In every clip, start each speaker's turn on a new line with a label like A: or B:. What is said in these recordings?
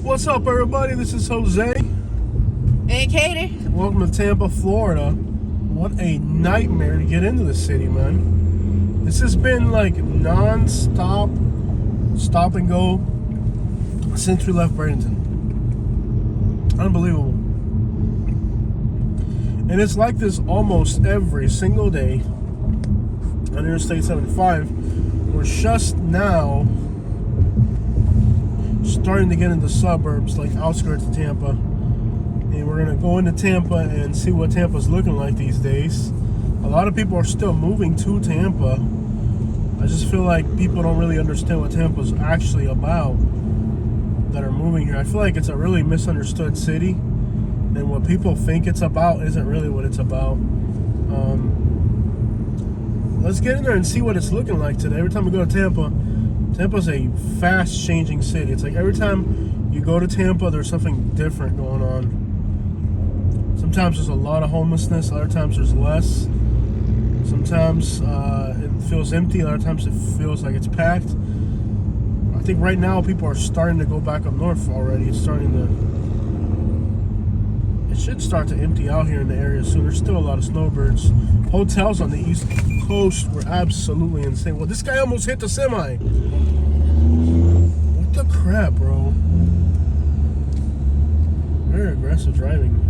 A: What's up, everybody? This is Jose.
B: Hey, Katie.
A: Welcome to Tampa, Florida. What a nightmare to get into the city, man. This has been like non-stop, stop and go since we left Bradenton. Unbelievable. And it's like this almost every single day on Interstate 75. We're just now starting to get into suburbs, like outskirts of Tampa. And we're going to go into Tampa and see what Tampa's looking like these days. A lot of people are still moving to Tampa. I just feel like people don't really understand what Tampa's actually about that are moving here. I feel like it's a really misunderstood city, and what people think it's about isn't really what it's about. Let's get in there and see what it's looking like today. Every time we go to Tampa, Tampa's a fast-changing city. It's like every time you go to Tampa, there's something different going on. Sometimes there's a lot of homelessness. Other times there's less. Sometimes it feels empty. Other times it feels like it's packed. I think right now people are starting to go back up north already. It should start to empty out here in the area soon. There's still a lot of snowbirds. Hotels on the East Coast were absolutely insane. Well, this guy almost hit the semi. What the crap, bro? Very aggressive driving.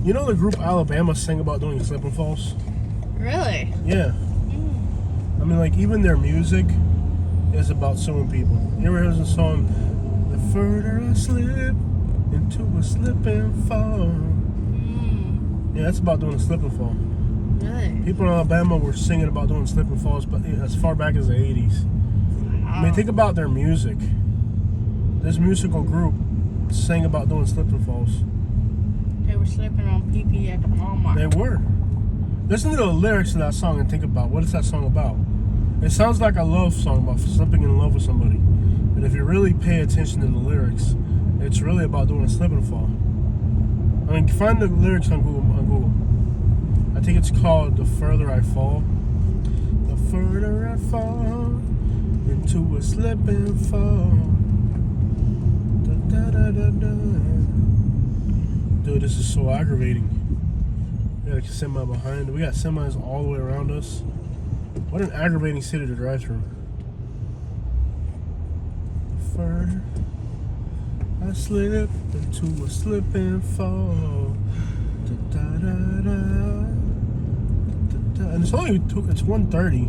A: You know the group Alabama sang about doing slip and falls?
B: Really?
A: Yeah. I mean, like, even their music is about suing people. You ever heard the song, "The further I slip into a slip and fall"? Yeah, that's about doing a slip and fall.
B: Really?
A: People in Alabama were singing about doing slip and falls, but as far back as the 80s.
B: Wow.
A: I mean, think about their music. This musical group sang about doing slip and falls.
B: They were slipping on pee-pee at the Walmart.
A: They were. Listen to the lyrics of that song and think about what is that song about. It sounds like a love song about slipping in love with somebody. But if you really pay attention to the lyrics, it's really about doing a slip and fall. I mean, find the lyrics on Google. I think it's called "The Further I Fall." The further I fall into a slip and fall. Da, da, da, da, da. Dude, this is so aggravating. We got a semi behind. We got semis all the way around us. What an aggravating city to drive through. The further I slip into a slip and fall. Da, da, da, da. Da, da. And it's 1:30,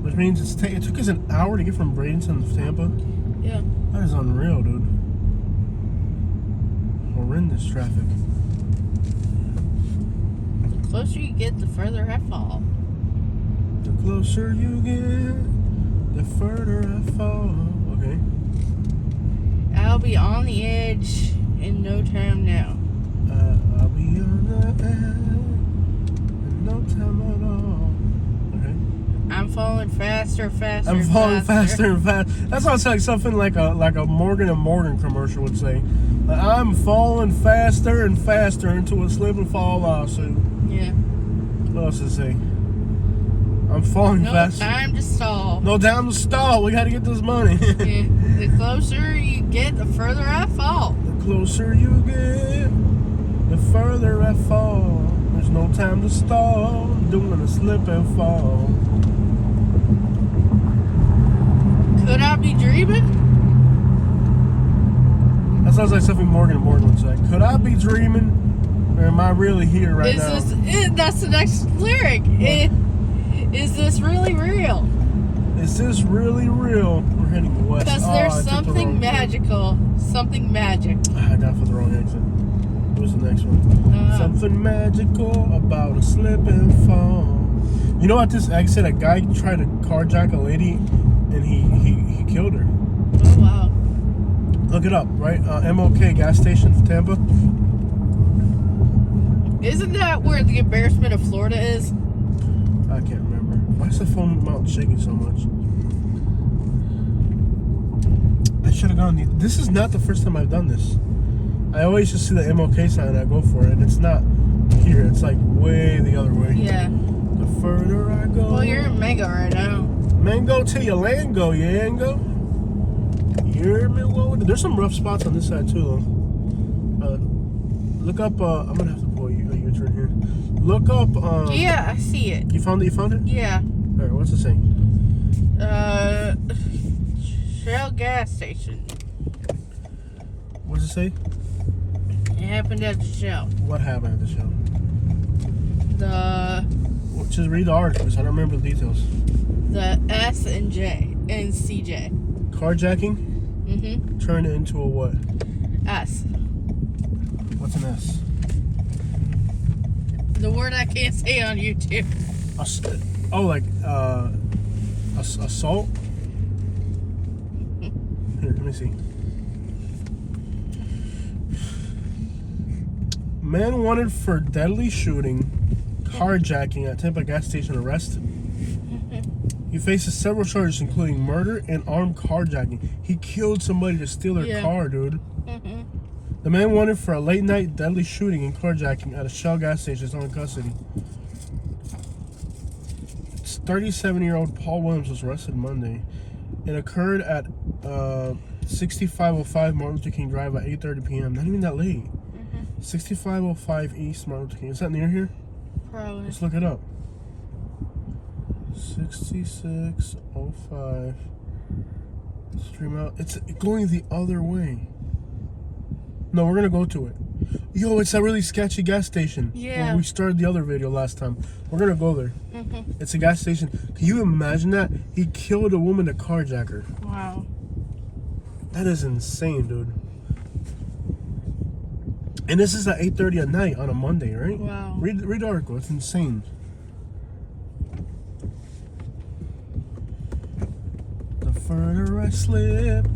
A: which means it took us an hour to get from Bradenton to Tampa.
B: Yeah.
A: That is unreal, dude. Horrendous traffic.
B: The closer you get, the further I fall.
A: The closer you get, the further I fall. Okay.
B: I'll be on the edge in no time now.
A: I'll be on the edge in no time at all. Okay.
B: I'm falling faster, faster,
A: I'm falling faster and faster. That sounds like something like a Morgan and Morgan commercial would say. I'm falling faster and faster into a slip and fall lawsuit.
B: Yeah.
A: What else does it say? I'm falling faster.
B: No time to stall.
A: No time to stall. We got to get this money.
B: Yeah. The closer you get, the further I fall.
A: The closer you get, the further I fall. There's no time to stall. I'm doing a slip and fall.
B: Could I be dreaming?
A: That sounds like something Morgan and Morgan would say. Could I be dreaming? Or am I really here right now?
B: That's the next lyric. Is this really real?
A: Is this really real? We're heading west.
B: Because there's something magical. Something magic.
A: I got for the wrong exit. What was the next one? Something magical about a slip and fall. You know, at this exit, a guy tried to carjack a lady, and he killed her.
B: Oh, wow.
A: Look it up, right? MLK gas station for Tampa.
B: Isn't that where the embarrassment of Florida is?
A: I can't remember. Why is the phone mount shaking so much? I should have gone. This is not the first time I've done this. I always just see the MLK sign and I go for it, and it's not here. It's like way the other way.
B: Yeah.
A: The further I go.
B: Well, you're in Mega right now.
A: Mango till your land go, Yango. Hear me? There's some rough spots on this side too, though. Look up. I'm gonna have to pull a U-turn here. Look up.
B: Yeah, I see it.
A: You found it? You found it?
B: Yeah.
A: All right. What's it saying?
B: Shell gas station.
A: What does it say?
B: It happened at the Shell.
A: What happened at the show?
B: The
A: Just read the article, 'cause I don't remember the details.
B: S and CJ.
A: Carjacking
B: Mm-hmm.
A: turned into a what?
B: S.
A: What's an S?
B: The word I can't say on YouTube.
A: Assault? Here, let me see. Man wanted for deadly shooting, carjacking at Tampa gas station arrested. He faces several charges, including murder and armed carjacking. He killed somebody to steal their car, dude.
B: Mm-hmm.
A: The man wanted for a late night deadly shooting and carjacking at a Shell gas station is in custody. 37-year-old Paul Williams was arrested Monday. It occurred at 6505 Martin Luther King Drive at 8:30 p.m. Not even that late. 6505 East Martin Luther King. Is that near here?
B: Probably.
A: Let's look it up. 6605 Stream out. It's going the other way. No, we're gonna go to it. Yo, it's a really sketchy gas station.
B: Yeah.
A: Where we started the other video last time. We're gonna go there.
B: Mm-hmm.
A: It's a gas station. Can you imagine that? He killed a woman to carjack her.
B: Wow.
A: That is insane, dude. And this is at 8:30 at night on a Monday, right?
B: Wow.
A: Read the article. It's insane. The further I slip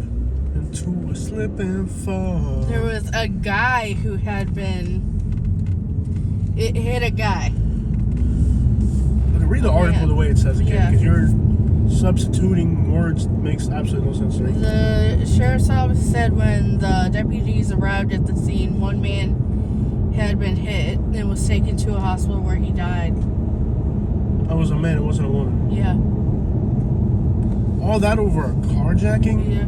A: into a slip and fall.
B: There was a guy who had been. It hit a guy.
A: Okay, read the article the way it says again, because you're substituting words makes absolutely no sense to me.
B: The sheriff's office said when the deputies arrived at the scene, one man had been hit and was taken to a hospital where he died.
A: I was a man, it wasn't a woman.
B: Yeah.
A: All that over a carjacking?
B: Yeah.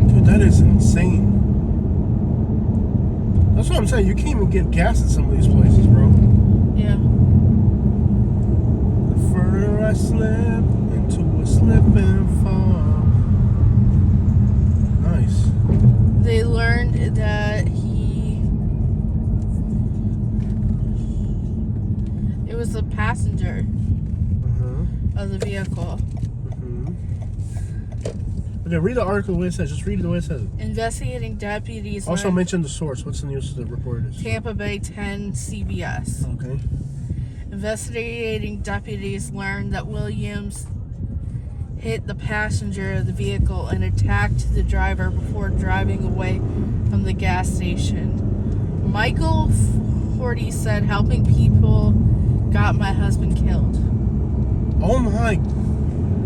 A: Dude, that is insane. That's what I'm saying. You can't even get gas at some of these places, bro.
B: Yeah.
A: The further I slip into a slip and fall. Nice.
B: They learned that it was the passenger of the vehicle.
A: Okay, read the article the way it says. Just read it the way it says it.
B: Investigating deputies
A: Also
B: learned
A: mention the source. What's the news that reported is?
B: Tampa Bay 10 CBS.
A: Okay.
B: Investigating deputies learned that Williams hit the passenger of the vehicle and attacked the driver before driving away from the gas station. Michael 40 said, "Helping people got my husband killed."
A: Oh my.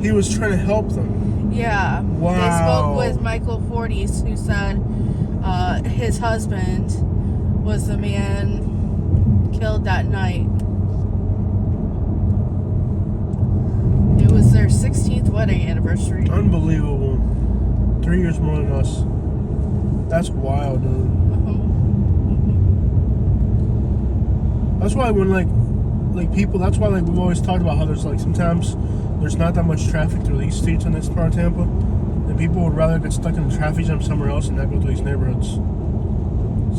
A: He was trying to help them.
B: Yeah.
A: Wow.
B: They spoke with Michael 40s, who said his husband was the man killed that night. It was their 16th wedding anniversary.
A: Unbelievable. 3 years more than us. That's wild, dude. That's why when like people, that's why like we've always talked about how there's like sometimes there's not that much traffic through these streets in this part of Tampa, and people would rather get stuck in a traffic jam somewhere else and not go to these neighborhoods.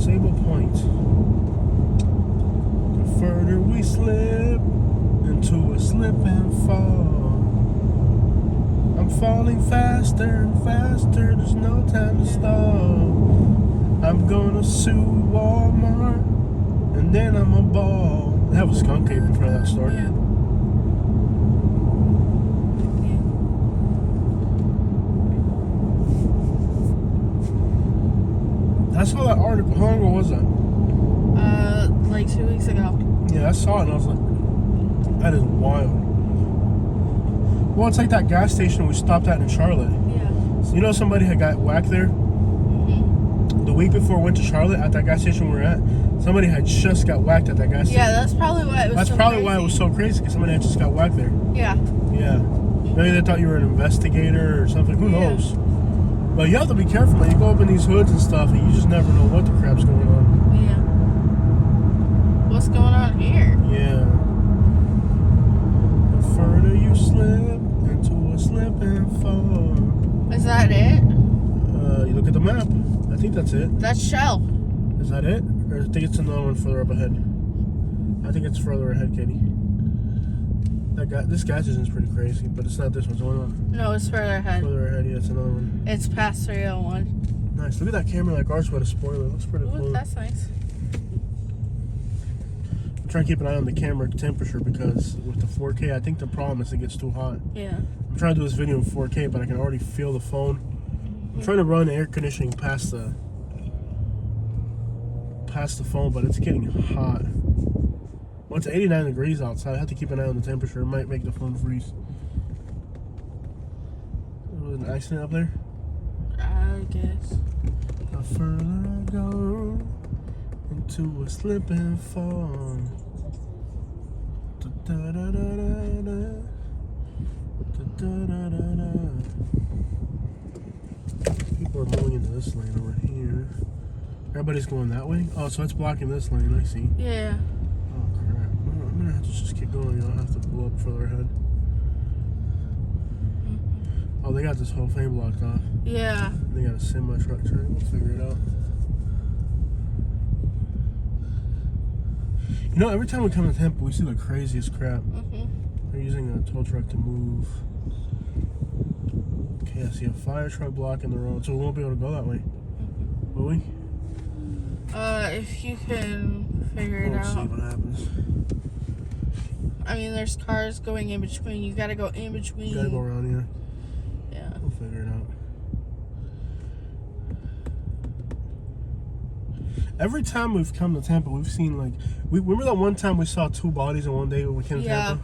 A: Sable Point. The further we slip into a slip and fall. I'm falling faster and faster, there's no time to stop. I'm gonna sue Walmart, and then I'm a ball. They have a skunk cave in front of that store.
B: Yeah.
A: I saw that article. How long ago was that?
B: Like 2 weeks ago.
A: Yeah, I saw it and I was like, that is wild. Well, it's like that gas station we stopped at in Charlotte.
B: Yeah.
A: So you know somebody had got whacked there? The week before I went to Charlotte at that gas station we were at, somebody had just got whacked at that gas station.
B: Yeah, that's probably why it was
A: That's
B: so
A: probably
B: crazy.
A: why it was so crazy, because somebody had just got whacked there.
B: Yeah.
A: Yeah. Maybe they thought you were an investigator or something. Who
B: Yeah.
A: knows? But you have to be careful, man. You go up in these hoods and stuff, and you just never know what the crap's going on.
B: Yeah. What's going on here?
A: Yeah. The further you slip into a slip and fall.
B: Is that it?
A: You look at the map. I think that's it.
B: That's Shell.
A: Is that it? Or I think it's another one further up ahead. I think it's further ahead, Katie. This gas station's pretty crazy, but it's not this one. It's one on.
B: No, it's further ahead.
A: Further ahead, yeah, it's another one.
B: It's past 301.
A: Nice. Look at that camera like ours with a spoiler. It looks pretty
B: Ooh,
A: cool.
B: that's nice.
A: I'm trying to keep an eye on the camera temperature because with the 4K, I think the problem is it gets too hot.
B: Yeah.
A: I'm trying to do this video in 4K, but I can already feel the phone. I'm trying to run air conditioning past the phone, but it's getting hot. Well, it's 89 degrees outside. I have to keep an eye on the temperature. It might make the phone freeze. There was an accident up there?
B: I guess.
A: The further I go into a slip and fall. Da-da-da-da-da. Da-da-da-da-da. People are moving into this lane over here. Everybody's going that way? Oh, so it's blocking this lane. I see.
B: Yeah.
A: Oh, crap. Well, I'm going to have to just keep going. I'll have to pull up further ahead. Oh, they got this whole thing blocked off.
B: Yeah.
A: They got a semi-truck turn. We'll figure it out. You know, every time we come to Tampa, we see the craziest crap. They're using a tow truck to move. Okay, I see a fire truck blocking the road, so we won't be able to go that way. Will we?
B: If you can figure it
A: We'll see
B: out.
A: what happens.
B: I mean, there's cars going in between. You gotta go in between.
A: You gotta go around here.
B: Yeah.
A: We'll figure it out. Every time we've come to Tampa, we've seen like we remember that one time we saw 2 bodies in one day when we came to Tampa.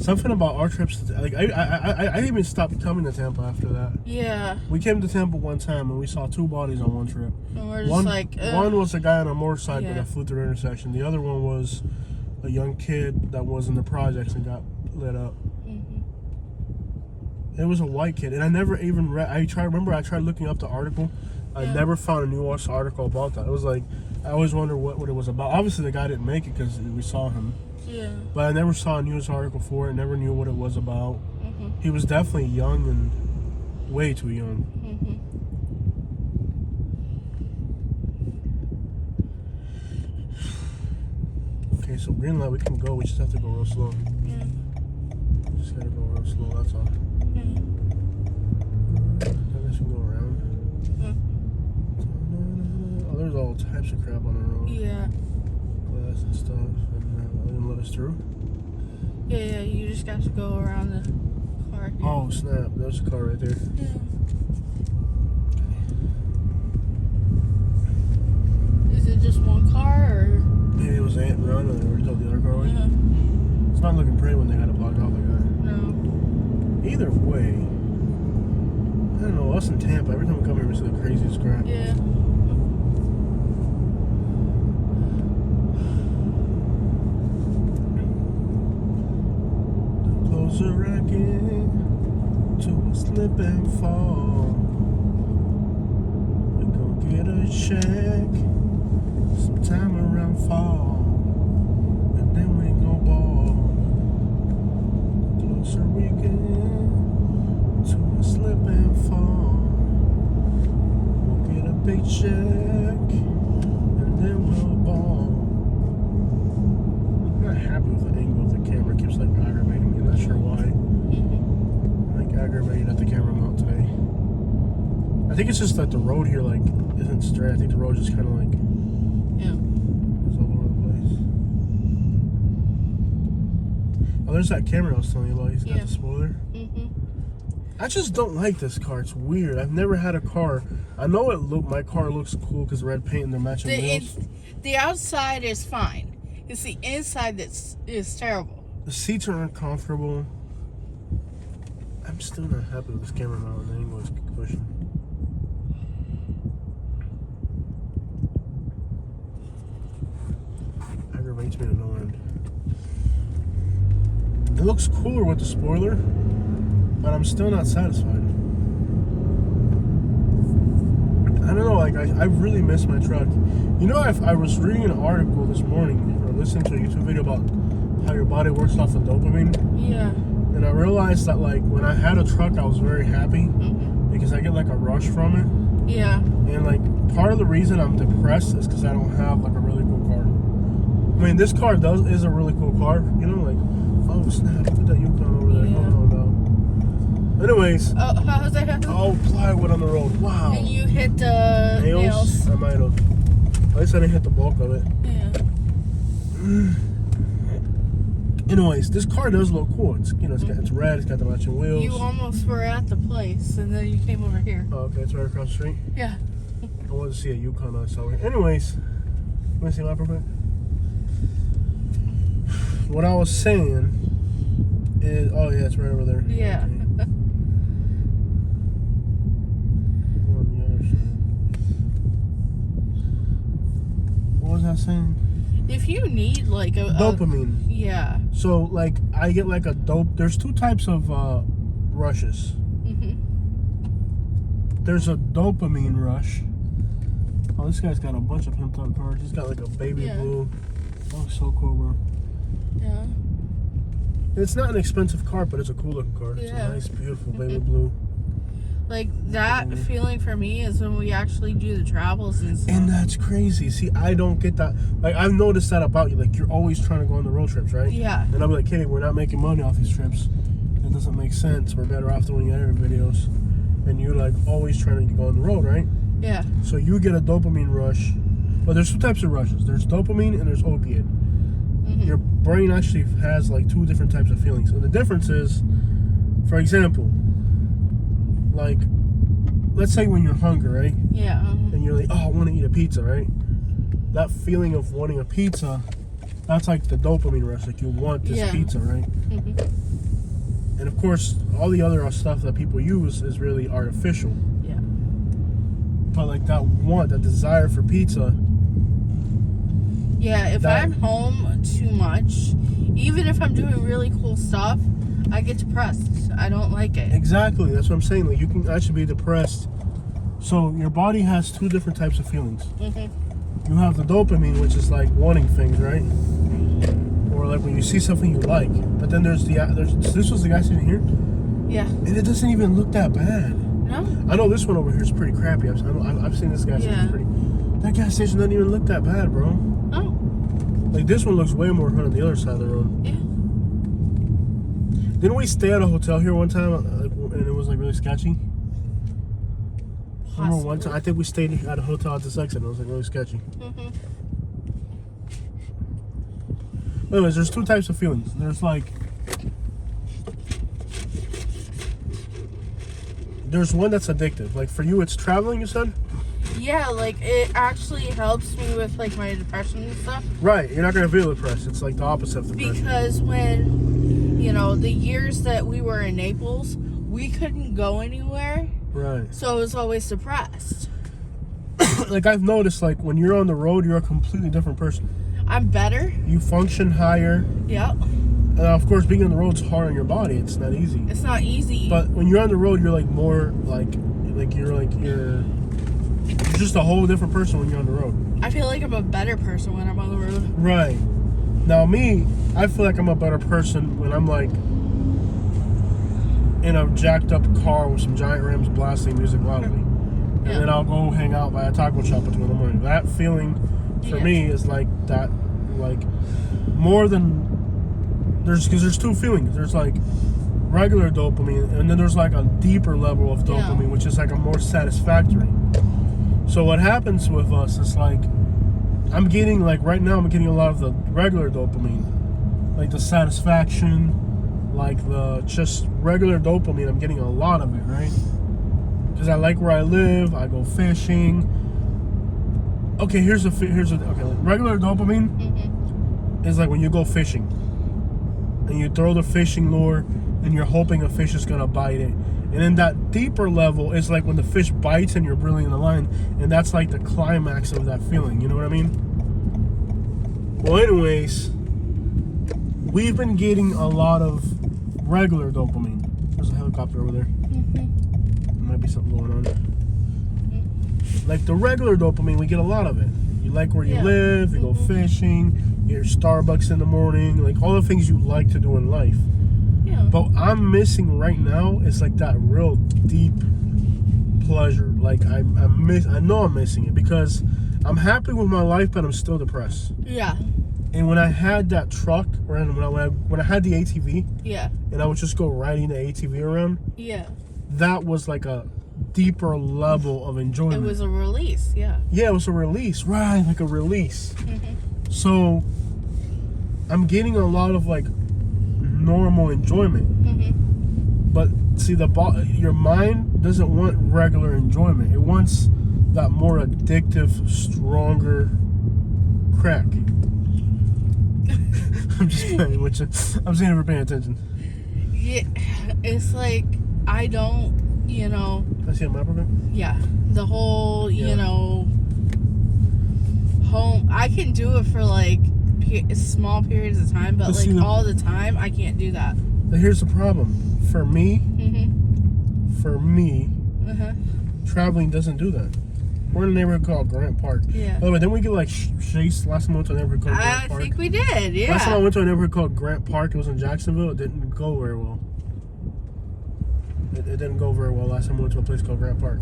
A: Something about our trips to like I even stopped coming to Tampa after that.
B: Yeah.
A: We came to Tampa one time and we saw 2 bodies on one trip.
B: And we're just like,
A: one was a guy on a motorcycle
B: Yeah.
A: that flew through the intersection. The other one was a young kid that was in the projects and got lit up. It was a white kid, and I never even read. I tried looking up the article. I never found a nuanced article about that. It was like I always wonder what it was about. Obviously, the guy didn't make it because we saw him.
B: Yeah.
A: But I never saw a news article for it. Never knew what it was about. He was definitely young and way too young. Okay, so green light, we can go. We just have to go real slow.
B: Yeah.
A: We just gotta go real slow. That's all. I guess we can go around. Oh, there's all types of crap on the road.
B: Yeah.
A: Glass and stuff. And they didn't let us through.
B: Yeah, you just got to go around the car. Here.
A: Oh, snap. There's a car right there.
B: Yeah. Is it just one car or?
A: Maybe it was Aunt and Ron and they were told the other car away.
B: Yeah.
A: It's not looking pretty when they got it blocked off like that.
B: No.
A: Either way, I don't know. Us in Tampa, every time we come here, we see the craziest crap.
B: Yeah.
A: Closer I get to a slip and fall. We gon' get a check sometime around fall, and then we gon' ball. Closer we get to a slip and fall. We'll get a big check, and then we'll ball. I'm not happy with the angle of the camera. It keeps like aggravating me. I'm not sure why. I'm like aggravated at the camera mount today. I think it's just that the road here like isn't straight. I think the road just kind of like
B: Yeah.
A: is all over the place. Oh, there's that camera I was telling you about. He's got the spoiler. I just don't like this car. It's weird. I've never had a car. I know my car looks cool because red paint and they're matching wheels.
B: The outside is fine. It's the inside is terrible.
A: The seats are uncomfortable. I'm still not happy with this camera mount and the angle it's pushing. Aggravates me to no end. It looks cooler with the spoiler. but I'm still not satisfied. I don't know, like, I really miss my truck. You know, I was reading an article this morning, or listening to a YouTube video about how your body works off of dopamine.
B: Yeah.
A: And I realized that, like, when I had a truck, I was very happy because I get, like, a rush from it.
B: Yeah.
A: And, like, part of the reason I'm depressed is because I don't have, like, a really cool car. I mean, this car is a really cool car. You know, like, oh, snap, put that Yukon over there.
B: Yeah.
A: Oh, no. Anyways.
B: Oh, how's that?
A: Oh, plywood on the road. Wow.
B: And you hit the nails.
A: I might have. At least I didn't hit the bulk of it.
B: Yeah.
A: Anyways, this car does look cool. It's, you know, it's red. It's got the matching wheels.
B: You almost were at the place, and then you came over here.
A: Oh, okay. It's right across the street.
B: Yeah.
A: I wanted to see a Yukon I saw here. Anyways, let me see my perfect. What I was saying is, oh yeah, it's right over there.
B: Yeah.
A: Okay. On the other side. What was I saying?
B: If you need like a
A: Dopamine.
B: Yeah.
A: So, like, I get like a there's two types of rushes. There's a dopamine rush. Oh, this guy's got a bunch of pimped up cars. He's got like a baby blue. Oh, so cool, bro.
B: Yeah.
A: It's not an expensive car, but it's a cool looking car. It's a nice, beautiful baby blue.
B: Like, that feeling for me is when we actually do the travels and stuff.
A: And that's crazy. See, I don't get that. Like, I've noticed that about you. Like, you're always trying to go on the road trips, right?
B: Yeah.
A: And I'll be like, Kitty, we're not making money off these trips. It doesn't make sense. We're better off doing editing videos. And you're, like, always trying to go on the road, right?
B: Yeah.
A: So you get a dopamine rush. Well, there's two types of rushes. There's dopamine and there's opiate. Your brain actually has, like, two different types of feelings. And the difference is, for example, like, let's say when you're hungry, right?
B: Yeah.
A: And you're like, oh, I want to eat a pizza, right? That feeling of wanting a pizza, that's like the dopamine rush. Like, you want this pizza, right? And of course, all the other stuff that people use is really artificial.
B: Yeah.
A: But like that desire for pizza.
B: Yeah, if I'm home too much, even if I'm doing really cool stuff, I get depressed. I don't like it.
A: Exactly. That's what I'm saying. Like, you can actually be depressed. So your body has two different types of feelings. You have the dopamine, which is like wanting things, right? Or like when you see something you like. But then there's this was the gas station here.
B: Yeah.
A: And it doesn't even look that bad.
B: No.
A: I know this one over here is pretty crappy. I've seen this gas station pretty. That gas station doesn't even look that bad, bro.
B: Oh.
A: Like, this one looks way more fun on the other side of the road.
B: Yeah.
A: Didn't we stay at a hotel here one time and it was like really sketchy? Remember one time? I think we stayed at a hotel at this exit and it was like really sketchy. Anyways, there's two types of feelings. There's like, there's one that's addictive. Like, for you, it's traveling, you said?
B: Yeah, like, it actually helps me with, like, my depression and stuff.
A: Right, you're not going to feel depressed. It's like the opposite of depression.
B: Because when, you know, the years that we were in Naples, we couldn't go anywhere.
A: Right.
B: So I was always depressed.
A: Like, I've noticed, like, when you're on the road, you're a completely different person.
B: I'm better.
A: You function higher.
B: Yep.
A: And of course, being on the road's hard on your body. It's not easy.
B: It's not easy.
A: But when you're on the road, you're like more you're just a whole different person when you're on the road.
B: I feel like I'm a better person when I'm on the road.
A: Right. Now me, I feel like I'm a better person when I'm like in a jacked up car with some giant rims blasting music loudly. And then I'll go hang out by a taco shop at 2 in the morning. That feeling for me is like that, like more than because there's two feelings. There's like regular dopamine, and then there's like a deeper level of dopamine, which is like a more satisfactory. So what happens with us is like, I'm getting like right now I'm getting a lot of the regular dopamine, like the satisfaction, like the just regular dopamine. I'm getting a lot of it, right? Because I like where I live. I go fishing. Okay, here's like regular dopamine is like when you go fishing and you throw the fishing lure and you're hoping a fish is gonna bite it. And then that deeper level is like when the fish bites and you're reeling the line, and that's like the climax of that feeling. You know what I mean? Well, anyways, we've been getting a lot of regular dopamine. There's a helicopter. helicopter over there.
B: Mm-hmm.
A: There might be something going on. Like the regular dopamine, we get a lot of it. You like where you live, you go fishing, you get your Starbucks in the morning, like all the things you like to do in life.
B: Yeah.
A: But I'm missing right now is like that real deep pleasure. Like I know I'm missing it because I'm happy with my life, but I'm still depressed.
B: Yeah.
A: And when I had that truck, or when I had the ATV,
B: Yeah.
A: and I would just go riding the ATV around,
B: Yeah.
A: that was like a deeper level of enjoyment.
B: It was a release, yeah.
A: Yeah, it was a release, right? Like a release.
B: Mm-hmm.
A: So I'm getting a lot of like normal enjoyment.
B: Mm-hmm.
A: But see, your mind doesn't want regular enjoyment. It wants that more addictive, stronger crack. I'm just playing with you. I'm seeing if you're paying attention.
B: Yeah, it's like I don't,
A: I see a map of it.
B: yeah, the whole, home. I can do it for like small periods of time, but like all the time, I can't do that.
A: But here's the problem. For me,
B: Uh-huh.
A: traveling doesn't do that. We're in a neighborhood called Grant Park.
B: Yeah.
A: By the way, didn't we get like chased last time we went to a neighborhood called Grant Park?
B: I think we did, yeah.
A: Last time I went to a neighborhood called Grant Park, it was in Jacksonville. It didn't go very well. It didn't go very well last time we went to a place called Grant Park.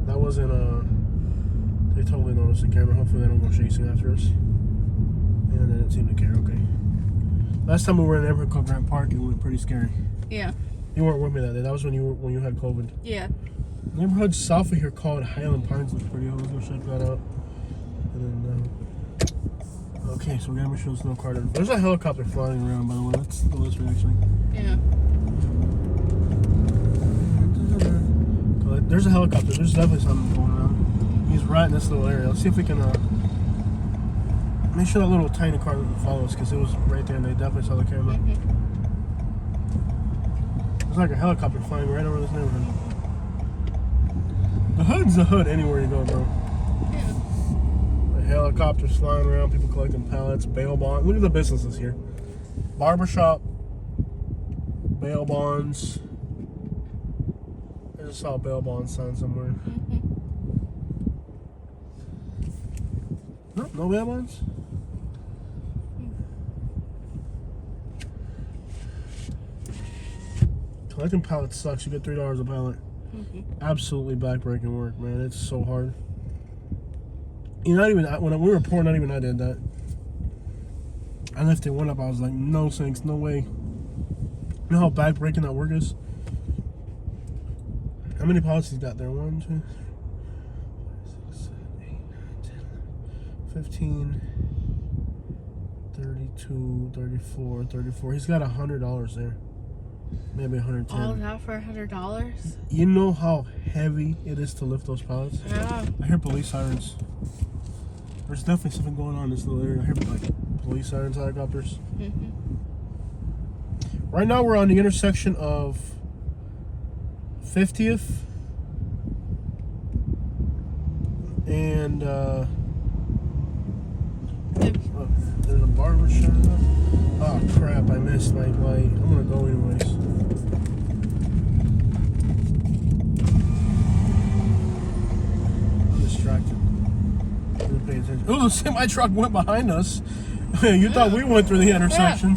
A: That wasn't they totally noticed the camera. Hopefully they don't go chasing after us. And they didn't seem to care. Okay. Last time we were in a neighborhood called Grant Park, it went pretty scary.
B: Yeah.
A: You weren't with me that day. That was when you had COVID.
B: Yeah.
A: Neighborhood south of here called Highland Pines looks pretty. Let's go check that out. And then, okay, so we gotta make sure there's no car there. There's a helicopter flying around, by the way. That's the list actually.
B: Yeah.
A: There's a helicopter. There's definitely something going on. He's right in this little area. Let's see if we can make sure that little tiny car doesn't follow us, because it was right there and they definitely saw the camera. There's like a helicopter flying right over this neighborhood. The hood's the hood anywhere you go, bro.
B: Yeah.
A: The helicopters flying around, people collecting pallets, bail bonds. Look at the businesses here. Barbershop, bail bonds. I just saw a bail bond sign somewhere. No bail bonds? Collecting pallets sucks. You get $3 a pallet. Absolutely backbreaking work, man. It's so hard. Not even when we were poor, not even I did that. I lifted one up. I was like, no thanks, no way. You know how backbreaking that work is? How many pallets you got there? 1, 2, 3, 6, 7, 8, 9, 10, 15, 32, 34, 34. He's got $100 there. Maybe 110.
B: All that for $100?
A: You know how heavy it is to lift those pallets?
B: Yeah.
A: I hear police sirens. There's definitely something going on in this little area. I hear like police sirens, helicopters. Right now we're on the intersection of 50th and there's a barber shop. Oh crap, I missed my light. I'm gonna go anyways. I'm distracted. Didn't pay attention. Oh, the semi truck went behind us. You thought we went through the intersection.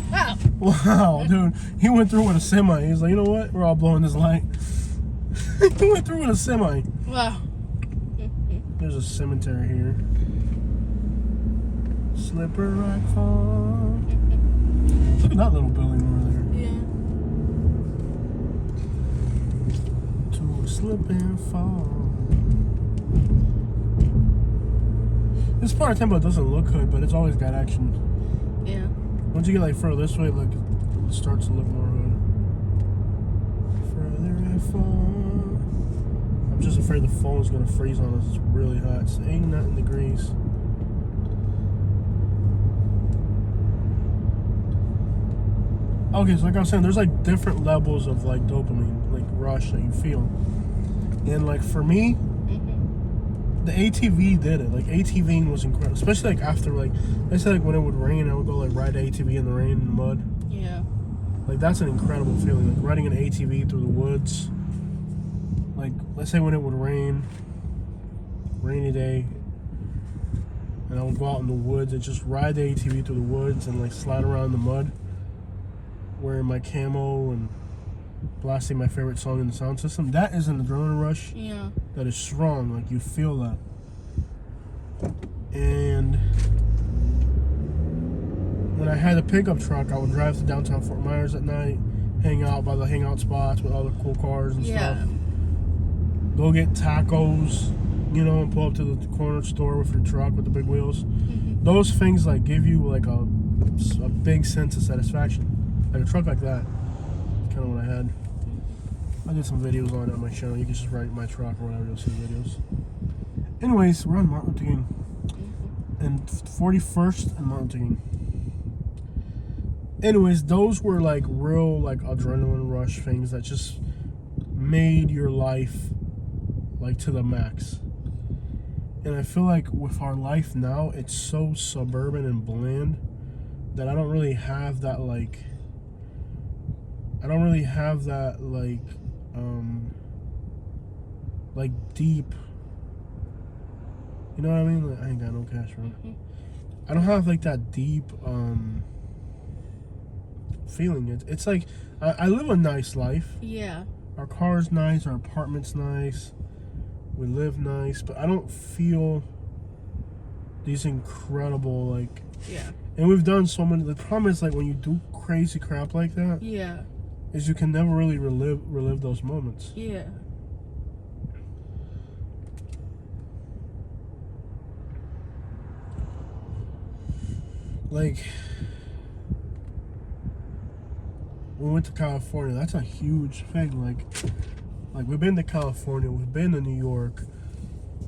A: Wow, dude. He went through with a semi. He's like, you know what? We're all blowing this light. He went through with a semi.
B: Wow.
C: There's a cemetery here. Slipper rock fall. Look at that little building over there.
B: Yeah.
C: To a slip and fall. This part of Tampa doesn't look good, but it's always got action.
B: Yeah.
C: Once you get like further this way, like it starts to look more hood. Further I fall. I'm just afraid the phone is gonna freeze on us. It's really hot. It's 89 degrees. Okay, so like I was saying, there's like different levels of like dopamine, like rush that you feel. And like for me, the ATV did it. Like ATVing was incredible, especially like after like I said, like when it would rain, I would go like ride ATV in the rain and the mud.
B: Yeah.
C: Like, that's an incredible feeling. Like, riding an ATV through the woods. Like, let's say when it would rain, rainy day, and I would go out in the woods and just ride the ATV through the woods and, like, slide around in the mud, wearing my camo and blasting my favorite song in the sound system. That is an adrenaline rush.
B: Yeah.
C: That is strong. Like, you feel that. And when I had a pickup truck, I would drive to downtown Fort Myers at night, hang out by the hangout spots with all the cool cars and stuff. Go get tacos, you know, and pull up to the corner store with your truck with the big wheels.
B: Mm-hmm.
C: Those things like give you like a big sense of satisfaction. Like a truck like that, kind of what I had. I did some videos on it on my channel. You can just write my truck or whatever, you'll see the videos. Anyways, we're on Martin Luther King. And 41st and Martin Luther King. Anyways, those were like real like adrenaline rush things that just made your life like to the max. And I feel like with our life now, it's so suburban and bland that I don't really have that like deep, you know what I mean? Like, I ain't got no cash, bro. I don't have like that deep feeling. It's like I live a nice life.
B: Yeah.
C: Our car's nice, our apartment's nice, we live nice, but I don't feel these incredible like.
B: Yeah.
C: And we've done so many. The problem is like when you do crazy crap like that,
B: Yeah.
C: is you can never really relive those moments.
B: Yeah.
C: Like, we went to California. That's a huge thing. Like we've been to California. We've been to New York.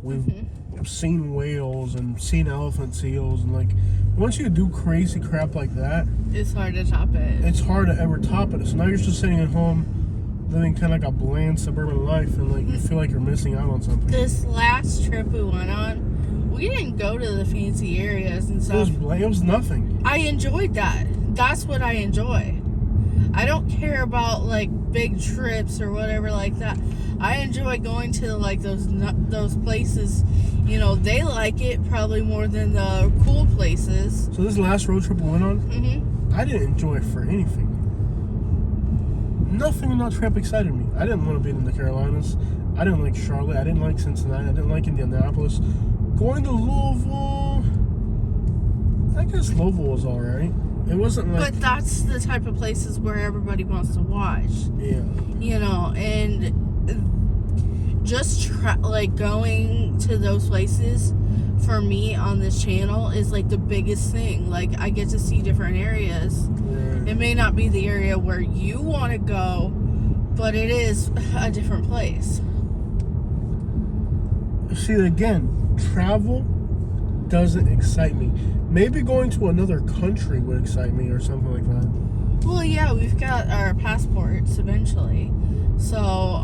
C: We've seen whales and seen elephant seals. And like, once you do crazy crap like that,
B: It's hard to top it.
C: it's hard to ever top it. So now you're just sitting at home, living kind of like a bland suburban life, and like you feel like you're missing out on something.
B: This last trip we went on, we didn't go to the fancy areas and
C: It
B: stuff.
C: was bland. It was nothing.
B: I enjoyed that. That's what I enjoy. I don't care about like big trips or whatever like that. I enjoy going to like those places. You know, they like it probably more than the cool places.
C: So this last road trip we went on,
B: Mm-hmm.
C: I didn't enjoy it for anything. Nothing in that trip excited me. I didn't want to be in the Carolinas. I didn't like Charlotte. I didn't like Cincinnati. I didn't like Indianapolis. Going to Louisville, I guess Louisville was all right. It wasn't like,
B: But that's the type of places where everybody wants to watch.
C: yeah.
B: You know, and just like going to those places for me on this channel is like the biggest thing. Like, I get to see different areas.
C: Yeah.
B: It may not be the area where you want to go, but it is a different place.
C: See, again, travel doesn't excite me. Maybe going to another country would excite me or something like that.
B: Well, yeah, we've got our passports eventually. So,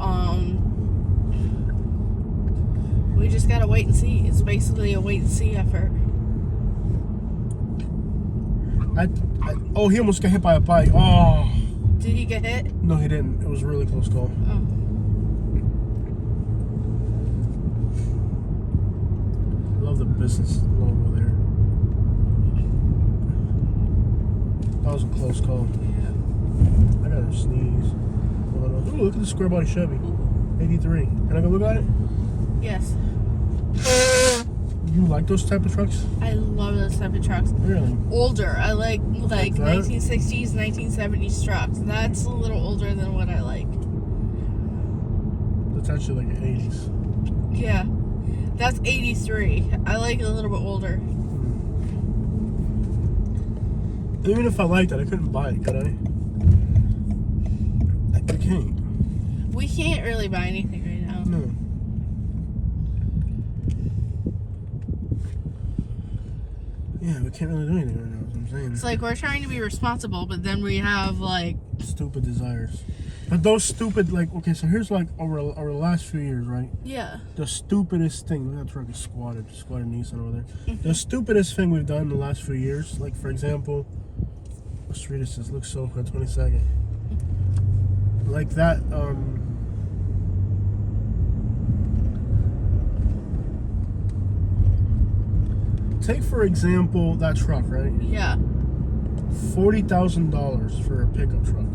B: we just gotta wait and see. It's basically a wait and see effort.
C: Oh, he almost got hit by a bike. Oh.
B: Did he get hit?
C: No, he didn't. It was a really close call.
B: Oh.
C: Love the business logo there. That was a close call.
B: Yeah.
C: I gotta sneeze. Ooh, look at the square body Chevy. 83. Can I go look at it?
B: Yes.
C: You like those type of trucks?
B: I love those type of trucks.
C: Really?
B: Older. I like
C: Like that?
B: 1960s, 1970s trucks. That's a little older than what I like.
C: That's actually like the 80s.
B: Yeah. That's 83. I like it a little bit older.
C: Even if I liked it, I couldn't buy it, could I? I can't.
B: We can't really buy anything right now.
C: No. Yeah, we can't really do anything right now, is what I'm saying.
B: It's like we're trying to be responsible, but then we have like
C: Stupid desires. But those stupid, like, okay, so here's like over the last few years, right?
B: yeah.
C: The stupidest thing, look at that truck is squatted Nissan over there. The stupidest thing we've done in the last few years, like for example, what street is this? Looks so good, 22nd.
A: like that. Take for example that truck, right?
B: Yeah.
A: $40,000 for a pickup truck.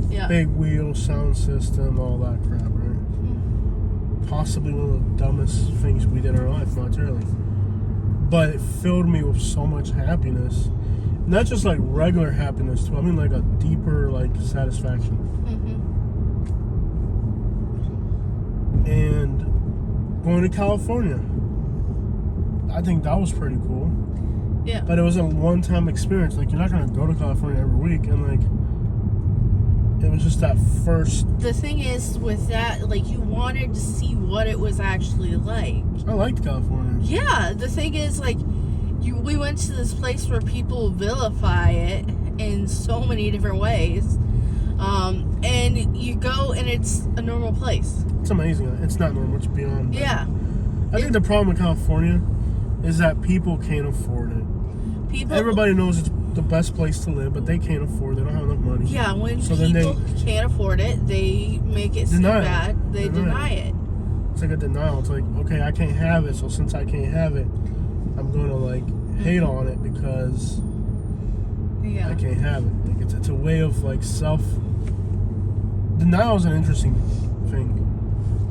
B: Yeah.
A: Big wheel, sound system, all that crap, right? Possibly one of the dumbest things we did in our life, monetarily. But it filled me with so much happiness. Not just like regular happiness, too. I mean like a deeper like satisfaction. And going to California, I think that was pretty cool.
B: Yeah.
A: But it was a one-time experience. Like, you're not gonna go to California every week, and like, it was just that first.
B: The thing is with that, like, you wanted to see what it was actually like.
A: I liked California.
B: Yeah. The thing is, like, we went to this place where people vilify it in so many different ways. And you go and it's a normal place.
A: It's amazing. It's not normal. It's beyond.
B: Yeah.
A: I think the problem with California is that people can't afford it. Everybody knows it's the best place to live, but they can't afford it. They don't have enough money.
B: Yeah, when
A: so
B: people can't afford it, they make it seem bad. They deny it.
A: It's like a denial. It's like, okay, I can't have it, so since I can't have it, I'm gonna like hate on it because I can't have it. Like it's a way of like denial is an interesting thing.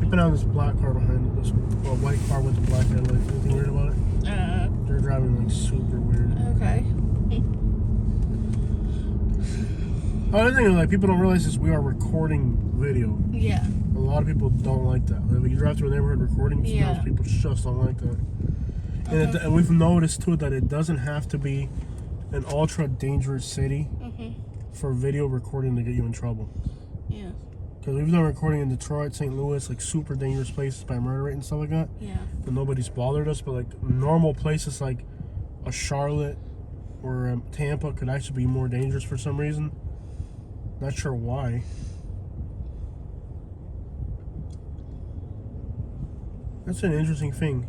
A: You've been on this black car behind this white car with the black headlights. Anything weird about it? They're driving like super weird.
B: Okay.
A: Other thing is like people don't realize is we are recording video.
B: Yeah.
A: A lot of people don't like that. Like, when you drive through a neighborhood recording, sometimes people just don't like that. And we've noticed too that it doesn't have to be an ultra dangerous city for video recording to get you in trouble.
B: Yeah.
A: Because we've done recording in Detroit, St. Louis, like super dangerous places by murder rate and stuff like that.
B: Yeah.
A: And nobody's bothered us, but like normal places like a Charlotte or Tampa could actually be more dangerous for some reason. Not sure why. That's an interesting thing.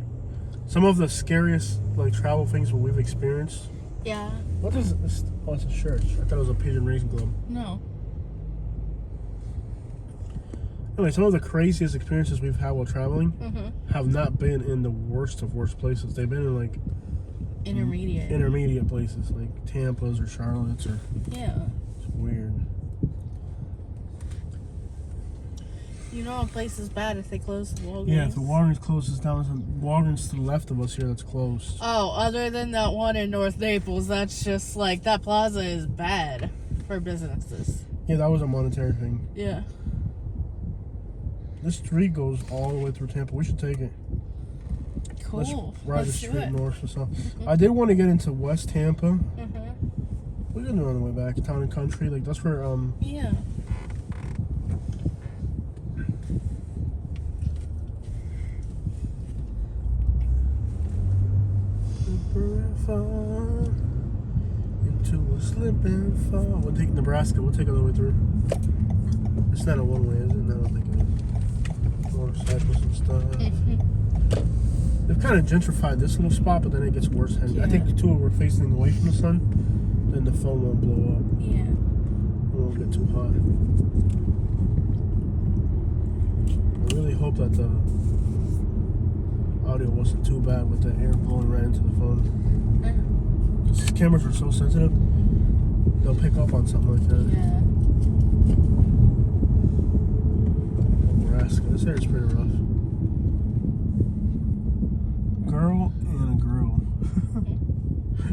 A: Some of the scariest like travel things that we've experienced.
B: Yeah.
A: What is this? Oh, it's a church. I thought it was a Pigeon Racing Club.
B: No.
A: Anyway, some of the craziest experiences we've had while traveling have not been in the worst of worst places. They've been in like intermediate places, like Tampa's or Charlotte's or.
B: Yeah.
A: It's weird.
B: You know a place is bad if they close the Walgreens.
A: Yeah, if the Walgreens closes down, there's a Walgreens to the left of us here that's closed.
B: Oh, other than that one in North Naples, that's just like, that plaza is bad for businesses.
A: Yeah, that was a monetary thing.
B: Yeah.
A: This street goes all the way through Tampa. We should take it.
B: Cool.
A: Let's ride the
B: do
A: street
B: it.
A: north or something. I did want to get into West Tampa. We can do it on the way back. Town and Country. Like, that's where,
B: Yeah.
A: Into a slip and fall. We'll take Nebraska. We'll take it all the way through. It's not a one-way, is it? No, I don't think it is. Motorcycles and stuff. They've kind of gentrified this little spot, but then it gets worse. I think too, we're facing away from the sun, then the phone won't blow up.
B: Yeah.
A: It won't get too hot. I really hope that the audio wasn't too bad with the air blowing right into the phone. These cameras are so sensitive, they'll pick up on something like that.
B: Yeah.
A: Nebraska, this area's pretty rough. Girl and a grill.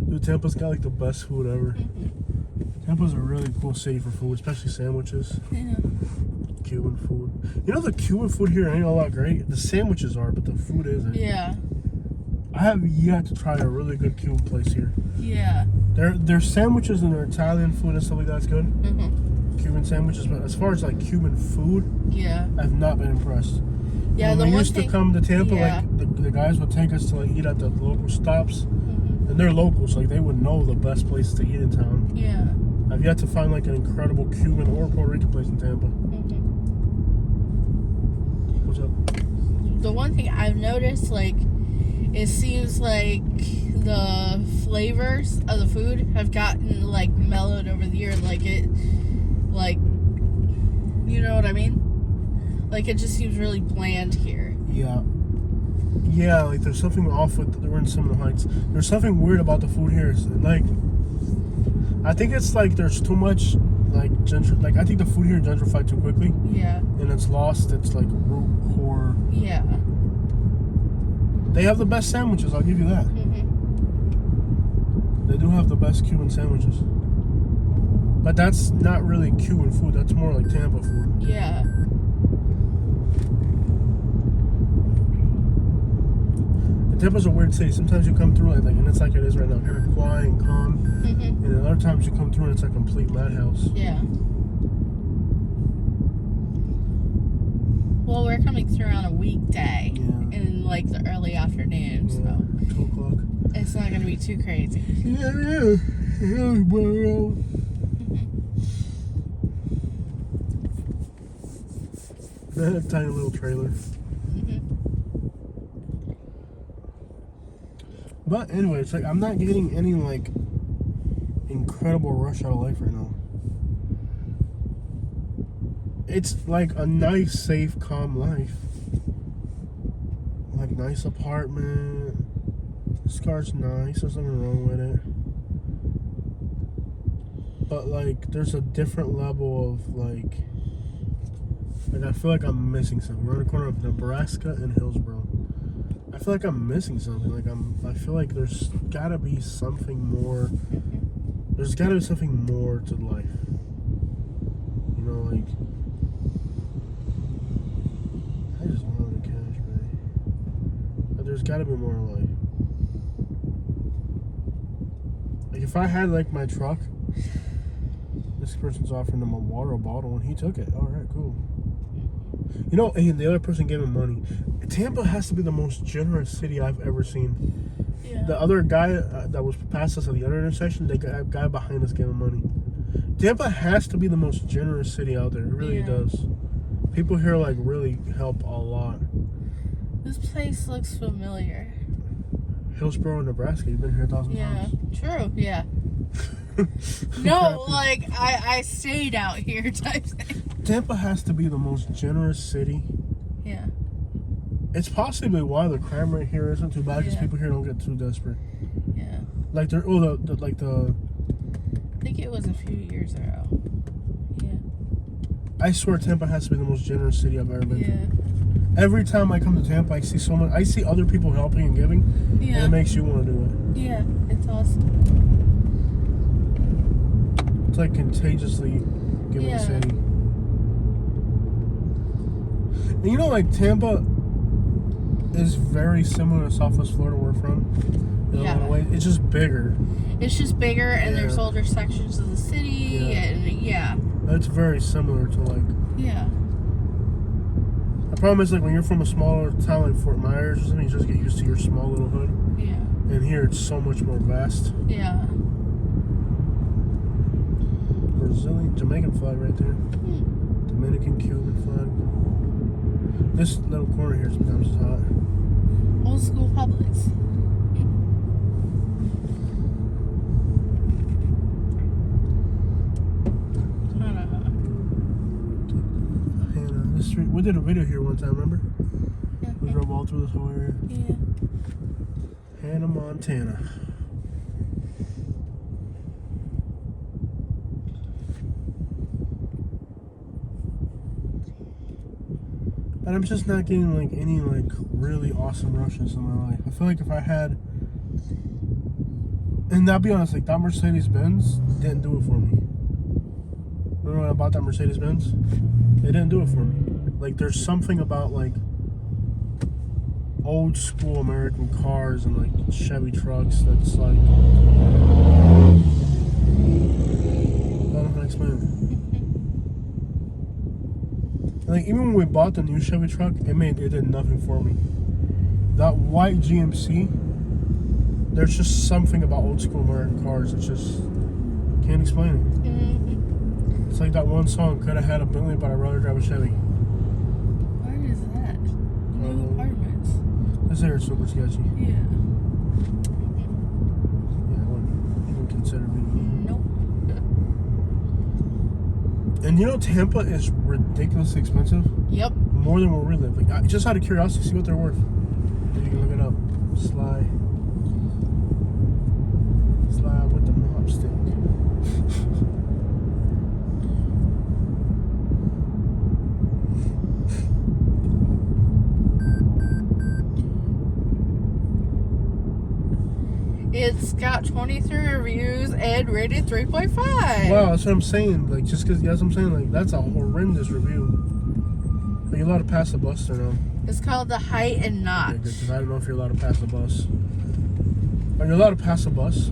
A: Dude, Tampa's got like the best food ever. Tampa's a really cool city for food, especially sandwiches.
B: Yeah.
A: Cuban food. You know, the Cuban food here ain't all that great. The sandwiches are, but the food isn't.
B: Yeah.
A: I have yet to try a really good Cuban place here.
B: Yeah.
A: Their sandwiches and their Italian food and stuff like that's good. Cuban sandwiches, but as far as like Cuban food,
B: Yeah.
A: I've not been impressed.
B: Yeah,
A: When
B: the
A: we
B: one
A: used
B: thing,
A: to come to Tampa,
B: yeah.
A: like the guys would take us to like eat at the local stops, and they're locals, like they would know the best places to eat in town.
B: Yeah.
A: I've yet to find like an incredible Cuban or Puerto Rican place in Tampa. What's up?
B: The one thing I've noticed, like, it seems like the flavors of the food have gotten like mellowed over the year. Like You know what I mean? Like, it just seems really bland here.
A: Yeah. Yeah, like there's something off with we're in Seminole Heights. There's something weird about the food here. It's like, I think it's like there's too much like I think the food here gentrified too quickly.
B: Yeah.
A: And it's lost its like root core.
B: Yeah.
A: They have the best sandwiches, I'll give you that.
B: Mm-hmm.
A: They do have the best Cuban sandwiches. But that's not really Cuban food, that's more like Tampa food.
B: Yeah.
A: Tampa's a weird city. Sometimes you come through like and it's like it is right now, kind of quiet and calm.
B: Mm-hmm.
A: And then other times you come through and it's a complete madhouse.
B: Yeah. Well, we're coming through on a weekday in like the early afternoon, so
A: 2 o'clock.
B: it's not going to be too crazy.
A: Yeah. Well. A tiny little trailer.
B: Mm-hmm.
A: But anyway, it's like I'm not getting any like incredible rush out of life right now. It's like a nice, safe, calm life. Like nice apartment. This car's nice. There's nothing wrong with it. But like, there's a different level of like I feel like I'm missing something. We're on the corner of Nebraska and Hillsborough. I feel like I'm missing something. Like I feel like there's gotta be something more. There's gotta be something more to life. You know, like I just wanted the cash, man. But there's gotta be more to life. Like if I had like my truck, this person's offering him a water bottle and he took it. All right, cool. You know, and the other person gave him money. Tampa has to be the most generous city I've ever seen.
B: Yeah.
A: The other guy that was past us at the other intersection, the guy behind us gave him money. Tampa has to be the most generous city out there. It really does. People here like really help a lot.
B: This place looks familiar.
A: Hillsborough, Nebraska. You've been here 1,000 times.
B: True. Yeah. No, like I stayed out here type thing.
A: Tampa has to be the most generous city.
B: Yeah.
A: It's possibly why the crime rate here isn't too bad because people here don't get too desperate.
B: Yeah.
A: Like they're
B: I think it was a few years ago. Yeah.
A: I swear Tampa has to be the most generous city I've ever been to.
B: Yeah.
A: Every time I come to Tampa, I see I see other people helping and giving, and it makes you want to do it.
B: Yeah, it's awesome.
A: It's like contagiously giving city. And you know, like Tampa is very similar to Southwest Florida where we're from. In a lot of ways. It's just bigger.
B: It's just bigger, and there's older sections of the city, and
A: It's very similar to like.
B: Yeah.
A: The problem is like when you're from a smaller town like Fort Myers or something, you just get used to your small little hood.
B: Yeah.
A: And here it's so much more vast.
B: Yeah.
A: Brazilian, Jamaican flag right there. Dominican, Cuban flag. This little corner here sometimes is hot.
B: Old school Publix.
A: This street, we did a video here one time, remember?
B: Yeah.
A: We drove all through this whole area.
B: Yeah.
A: Hannah, Montana. But I'm just not getting like any like really awesome rushes in my life. I feel like if I had, and I'll be honest, like that Mercedes Benz didn't do it for me. Remember when I bought that Mercedes Benz? It didn't do it for me. Like there's something about like old school American cars and like Chevy trucks that's like, I don't know how to explain it. Like even when we bought the new Chevy truck, it did nothing for me. That white GMC, there's just something about old school American cars. It's just can't explain it. It's like that one song, could have had a Bentley, but I'd rather drive a Chevy.
B: Where is that? New apartments.
A: This area is super sketchy.
B: Yeah.
A: Yeah, I wouldn't even consider being.
B: Nope.
A: And you know, Tampa is ridiculously expensive.
B: Yep.
A: More than where we live. Like, just out of curiosity, see what they're worth. You can look it up. Sly with the mop stick.
B: It's got 23 reviews and rated 3.5.
A: Wow, that's what I'm saying. Like, just because, that's what I'm saying. Like, that's a horrendous review. Are you allowed to pass the bus or no?
B: It's called the Height and Notch.
A: Okay, good, because I don't know if you're allowed to pass the bus. Are you allowed to pass the bus?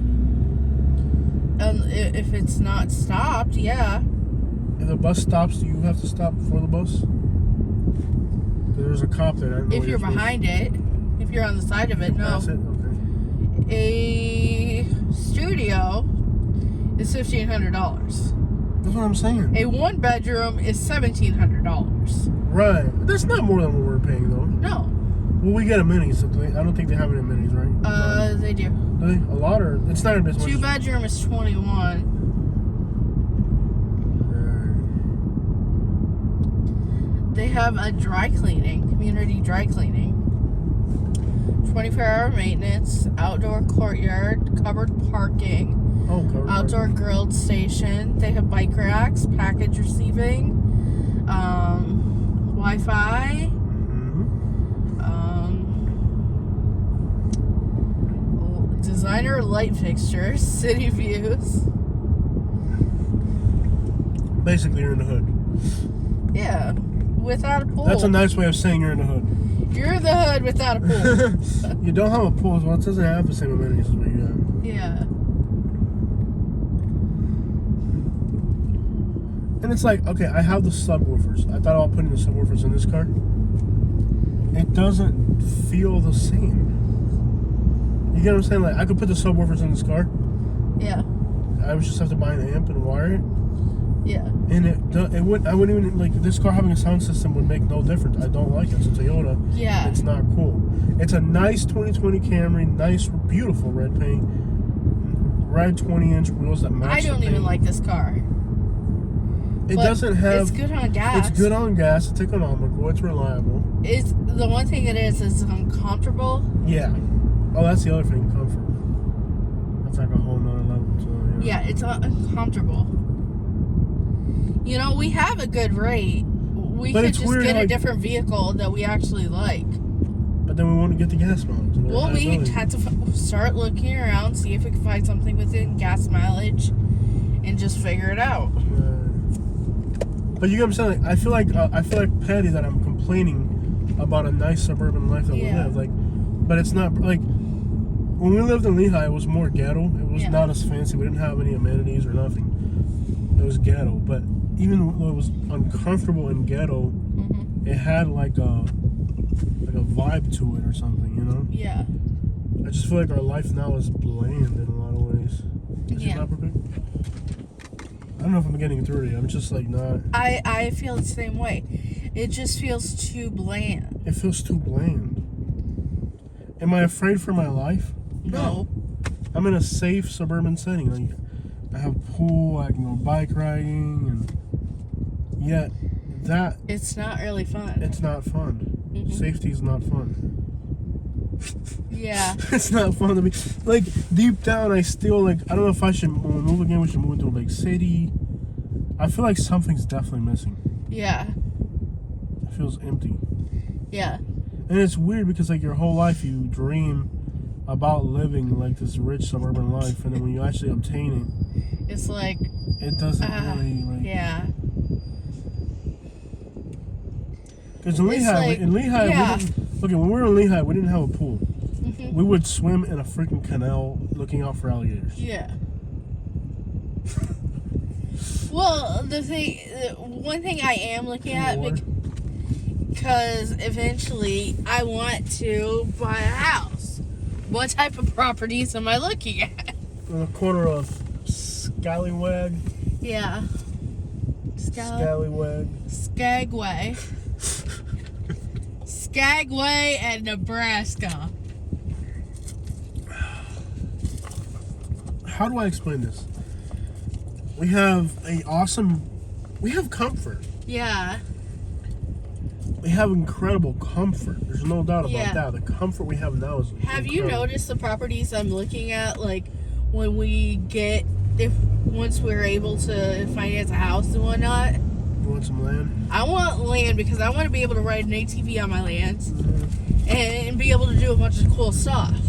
B: If it's not stopped, yeah.
A: If the bus stops, do you have to stop before the bus? 'Cause there's a cop there. I don't know
B: If
A: what
B: you're behind it, if you're on the side of it, no.
A: Pass it? Okay.
B: A studio is $1,500.
A: That's what I'm saying.
B: A one bedroom is $1,700.
A: Right. That's not more than what we're paying, though.
B: No.
A: Well, we get a mini, so I don't think they have any minis, right?
B: They do.
A: Do they? A lot, or it's not as much.
B: Two bedroom is 21. They have a dry cleaning, community dry cleaning. 24-hour maintenance, outdoor courtyard, covered parking,
A: Covered
B: outdoor grilled station. They have bike racks, package receiving, Wi-Fi, designer light fixtures, city views.
A: Basically, you're in the hood.
B: Yeah, without a pool.
A: That's a nice way of saying you're in the hood.
B: You're in the hood without a pool.
A: You don't have a pool, well, it doesn't have the same amenities as what you have.
B: Yeah.
A: And it's like, okay, I have the subwoofers. I thought about putting the subwoofers in this car. It doesn't feel the same. You get what I'm saying? Like, I could put the subwoofers in this car.
B: Yeah.
A: I would just have to buy an amp and wire it.
B: Yeah.
A: And I wouldn't even, like, this car having a sound system would make no difference. I don't like it. It's a Toyota.
B: Yeah.
A: It's not cool. It's a nice 2020 Camry, nice, beautiful red paint, red 20-inch wheels that match
B: I don't
A: the
B: even
A: paint.
B: like this car.
A: It
B: But
A: doesn't have.
B: It's good on gas.
A: It's good on gas. It's economical. It's reliable.
B: It's the one thing it is uncomfortable.
A: Yeah. Oh, that's the other thing. Comfort. That's like a whole nother level. So,
B: Yeah, it's uncomfortable. You know, we have a good rate. We
A: But
B: could
A: it's
B: just
A: weird,
B: get a
A: like-
B: different vehicle that we actually like.
A: But then we want to get the gas mileage. and the
B: Well, we
A: reliability.
B: had to start looking around, see if we can find something within gas mileage, and just figure it out.
A: But you get what I'm saying? Like, I feel like petty that I'm complaining about a nice suburban life that we
B: Yeah.
A: live. Like, but it's not like when we lived in Lehigh, it was more ghetto. It was
B: Yeah.
A: not as fancy. We didn't have any amenities or nothing. It was ghetto. But even though it was uncomfortable and ghetto,
B: Mm-hmm.
A: it had like a vibe to it or something. You know?
B: Yeah.
A: I just feel like our life now is bland in a lot of ways. Is
B: Yeah.
A: it not perfect? I don't know if I'm getting through to you. I'm just like not.
B: I feel the same way. It just feels too bland.
A: It feels too bland. Am I afraid for my life?
B: No.
A: I'm in a safe suburban setting. Like, I have a pool, I can go bike riding, and yet that
B: It's not really fun.
A: it's not fun.
B: Mhm.
A: Safety is not fun.
B: Yeah.
A: It's not fun to me. Like, deep down, I still like. I don't know if I should when we move again. We should move into a big city. I feel like something's definitely missing.
B: Yeah.
A: It feels empty.
B: Yeah.
A: And it's weird because like your whole life you dream about living like this rich suburban life, and then when you actually obtain
B: It's like,
A: it, it doesn't really like.
B: yeah.
A: Because in
B: It's
A: Lehigh,
B: like-
A: we
B: yeah.
A: didn't, okay, when we were in Lehigh, we didn't have a pool.
B: Mhm.
A: We would swim in a freaking canal looking out for alligators.
B: Yeah. Well, the one thing I am looking at,
A: Water.
B: because eventually I want to buy a house. What type of properties am I looking at?
A: On the corner of Scallywag,
B: Yeah.
A: Scallywag.
B: Skagway. Skagway and Nebraska.
A: How do I explain this? We have a awesome We have comfort.
B: Yeah.
A: We have incredible comfort. There's no doubt about
B: Yeah.
A: that. The comfort we have now is
B: Have you
A: incredible.
B: noticed the properties I'm looking at? Like, when we get, once we're able to finance a house and whatnot,
A: You want some land?
B: I want land because I want to be able to ride an ATV on my land and be able to do a bunch of cool stuff.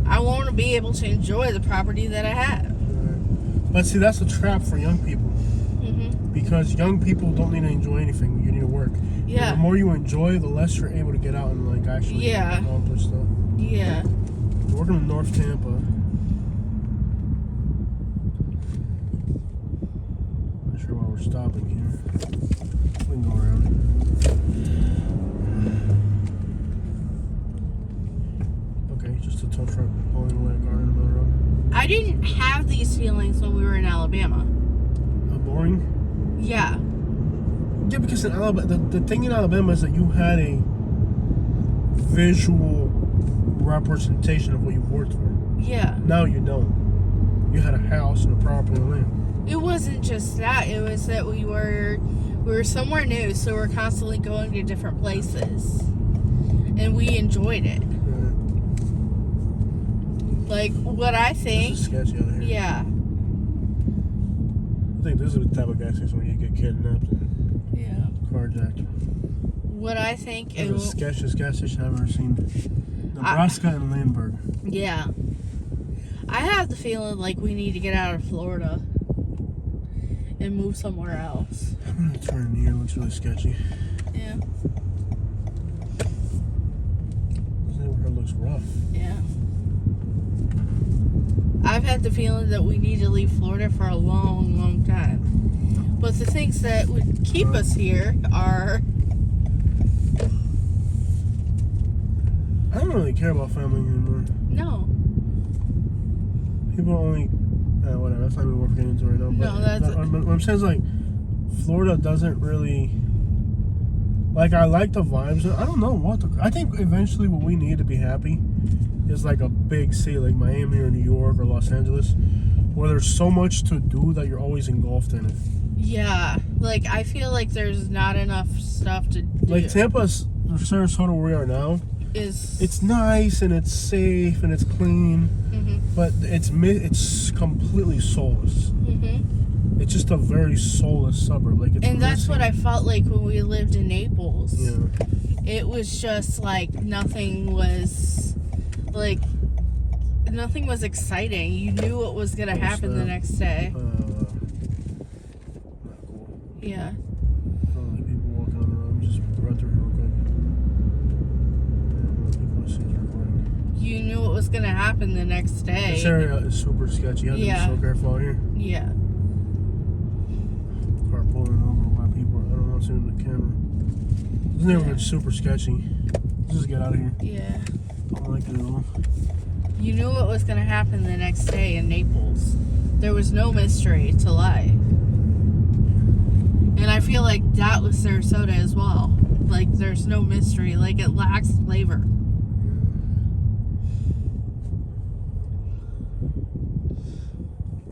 B: I want to be able to enjoy the property that I have.
A: But see, that's a trap for young people. Because young people don't need to enjoy anything. You need to work.
B: Yeah.
A: And the more you enjoy, the less you're able to get out and like actually accomplish stuff.
B: Yeah.
A: We're working in North Tampa. Not sure why we're stopping here. We can go around. Okay, just a tow truck pulling away a car in the middle of the road.
B: I didn't have these feelings when we were in Alabama.
A: Boring?
B: Yeah.
A: Yeah, because in Alabama, the thing in Alabama is that you had a visual representation of what you worked for.
B: Yeah.
A: Now you don't. You had a house and a property and land.
B: It wasn't just that. It was that we were somewhere new, so we're constantly going to different places. And we enjoyed it. Like, what I think...
A: This is sketchy out here.
B: Yeah.
A: I think this is the type of gas station where you get kidnapped and carjacked.
B: What I think...
A: This is the sketchiest gas station I've ever seen. Nebraska and Landberg.
B: Yeah. I have the feeling like we need to get out of Florida and move somewhere else.
A: I'm going to turn in here. It looks really sketchy.
B: Yeah.
A: This neighborhood looks rough.
B: Yeah. I've had the feeling that we need to leave Florida for a long, long time. But the things that would keep us here are...
A: I don't really care about family anymore.
B: No.
A: People only... whatever, that's not even worth getting into right now.
B: No, that's...
A: What I'm saying is, like, Florida doesn't really... Like, I like the vibes. I don't know what I think eventually what we need to be happy is like a big city like Miami or New York or Los Angeles where there's so much to do that you're always engulfed in it.
B: Yeah. Like, I feel like there's not enough stuff to do.
A: Like, Tampa's, Sarasota, where we are now, it's nice and it's safe and it's clean, but it's completely soulless. It's just a very soulless suburb. Like, it's
B: that's what I felt like when we lived in Naples.
A: Yeah.
B: It was just like nothing was exciting. You knew what was gonna happen the next day.
A: Not cool.
B: Yeah.
A: Probably people walking on the road. Just run through real quick. People see us recording.
B: You knew what was gonna happen the next day.
A: This area is super sketchy. You have to be so careful out here.
B: Yeah.
A: Car pulling over while people are, I don't want to see in the camera. This neighborhood's super sketchy. Let's just get out of here.
B: Yeah.
A: I don't like it at all.
B: You knew what was gonna happen the next day in Naples. There was no mystery to life. And I feel like that was Sarasota as well. Like, there's no mystery. Like, it lacks flavor.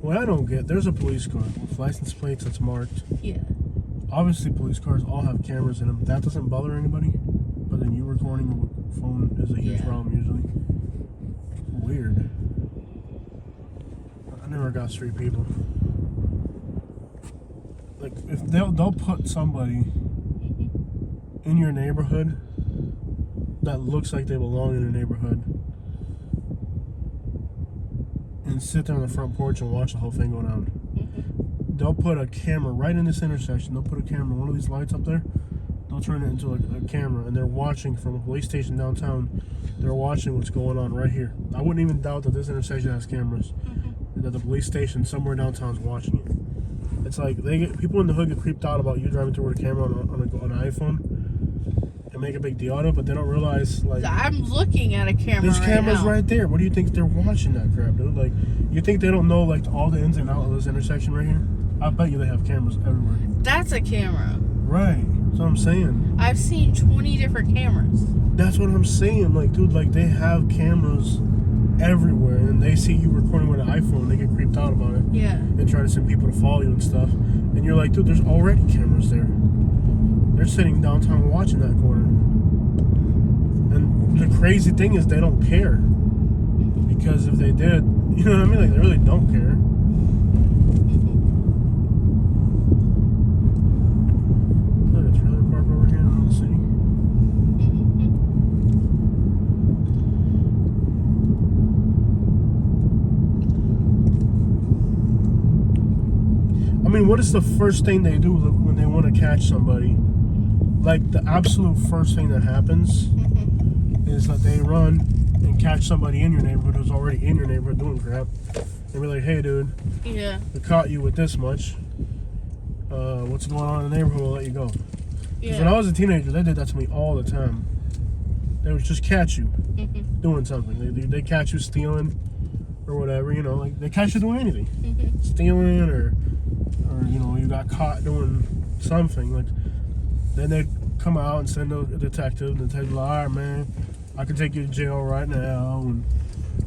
A: What I don't get, there's a police car with license plates that's marked.
B: Yeah.
A: Obviously, police cars all have cameras in them. That doesn't bother anybody. But then you recording with a phone is a huge problem usually. Weird. I never got street people. Like, if they'll put somebody in your neighborhood that looks like they belong in your neighborhood and sit there on the front porch and watch the whole thing go down. They'll put a camera right in this intersection. They'll put a camera, one of these lights up there. They'll turn it into a camera, and they're watching from a police station downtown. They're watching what's going on right here. I wouldn't even doubt that this intersection has cameras. And that the police station somewhere downtown is watching it. It's like people in the hood get creeped out about you driving through with a camera on an iPhone and make a big deal out of it, but they don't realize, like,
B: I'm looking at a camera.
A: there's cameras
B: right
A: right there. What do you think they're watching that crap, dude? Like, you think they don't know, like, all the ins and outs of this intersection right here? I bet you they have cameras everywhere.
B: That's a camera.
A: Right. That's what I'm saying.
B: I've seen 20 different cameras.
A: That's what I'm saying. Like, dude, like, they have cameras everywhere, and they see you recording with an iPhone, they get creeped out about it.
B: Yeah.
A: And try to send people to follow you and stuff. And And you're like, dude, there's already cameras there. They're sitting downtown watching that corner. And the crazy thing is they don't care. Because if they did, you know what I mean? Like, they really don't care. Look, it's trailer park over here in the city. I mean, what is the first thing they do when they want to catch somebody? Like, the absolute first thing that happens is that they run and catch somebody in your neighborhood who's already in your neighborhood doing crap. And be like, hey, dude,
B: Yeah.
A: we caught you with this much. What's going on in the neighborhood? We'll let you go. Because when I
B: Yeah.
A: was a teenager, they did that to me all the time. They would just catch you doing something. They catch you stealing or whatever, you know, like they catch you doing anything. Stealing or you know, you got caught doing something. Like, then they'd come out and send a detective, and the detective like, all right, man, I can take you to jail right now,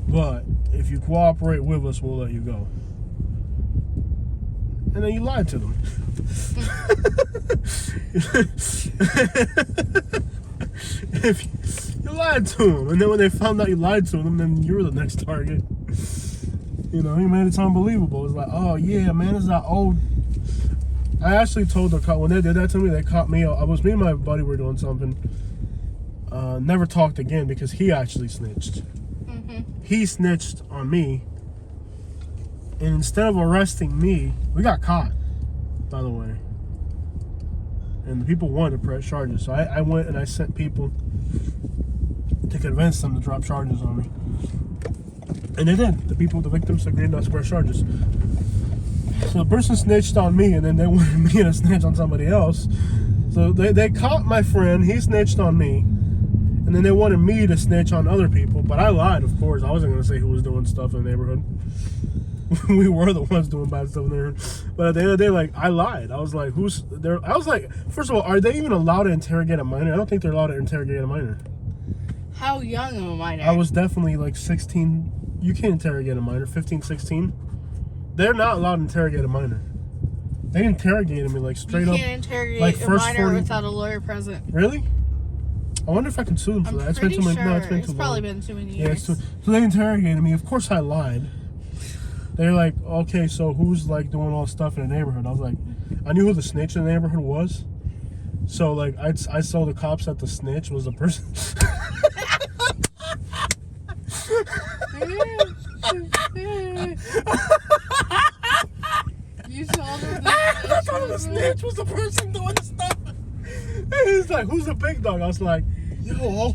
A: but if you cooperate with us, we'll let you go. And then you lied to them. If you lied to them, and then when they found out you lied to them, then you were the next target. You know, he made it sound believable. It's like, oh yeah, man, it's that old. I actually told the cop when they did that to me, they caught me. I was me and my buddy were doing something. Never talked again because he actually snitched. He snitched on me, and instead of arresting me, we got caught. By the way, and the people wanted to press charges, so I went and I sent people to convince them to drop charges on me, and they did. The victims agreed not to press charges. So the person snitched on me, and then they wanted me to snitch on somebody else. So they caught my friend, he snitched on me, and then they wanted me to snitch on other people. But I lied, of course. I wasn't going to say who was doing stuff in the neighborhood. We were the ones doing bad stuff in the neighborhood. But at the end of the day, like, I lied. I was like, who's there? I was like, first of all, are they even allowed to interrogate a minor? I don't think they're allowed to interrogate a minor.
B: How young am I now?
A: I was definitely like 16. You can't interrogate a minor, 15, 16. They're not allowed to interrogate a minor. They interrogated me like straight up.
B: You can't interrogate
A: like
B: a
A: first
B: minor
A: 40
B: without a lawyer present.
A: Really? I wonder if I can sue them for
B: I'm
A: that. It's
B: pretty
A: been too
B: sure.
A: many. No, it's been too
B: It's probably
A: long.
B: been too many
A: Yeah,
B: years.
A: so they interrogated me. Of course I lied. They're like, okay, so who's like doing all this stuff in the neighborhood? I was like, I knew who the snitch in the neighborhood was. So like, I told the cops that the snitch was the person.
B: You told him
A: I told him the snitch was the person doing the stuff. And he's like, who's the big dog? I was like, yo.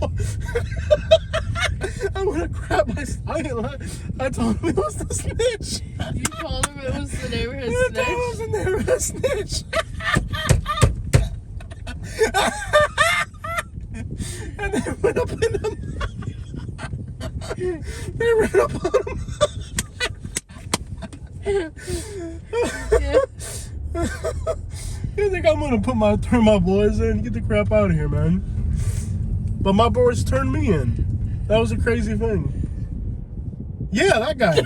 A: I'm gonna grab my. I told him it was the snitch.
B: You told him it was the neighborhood
A: I
B: snitch.
A: told him it was the neighborhood snitch. And they went up in them. They ran up on him.
B: Yeah.
A: You think I'm gonna turn my boys in? Get the crap out of here, man. But my boys turned me in. That was a crazy thing. Yeah, that guy.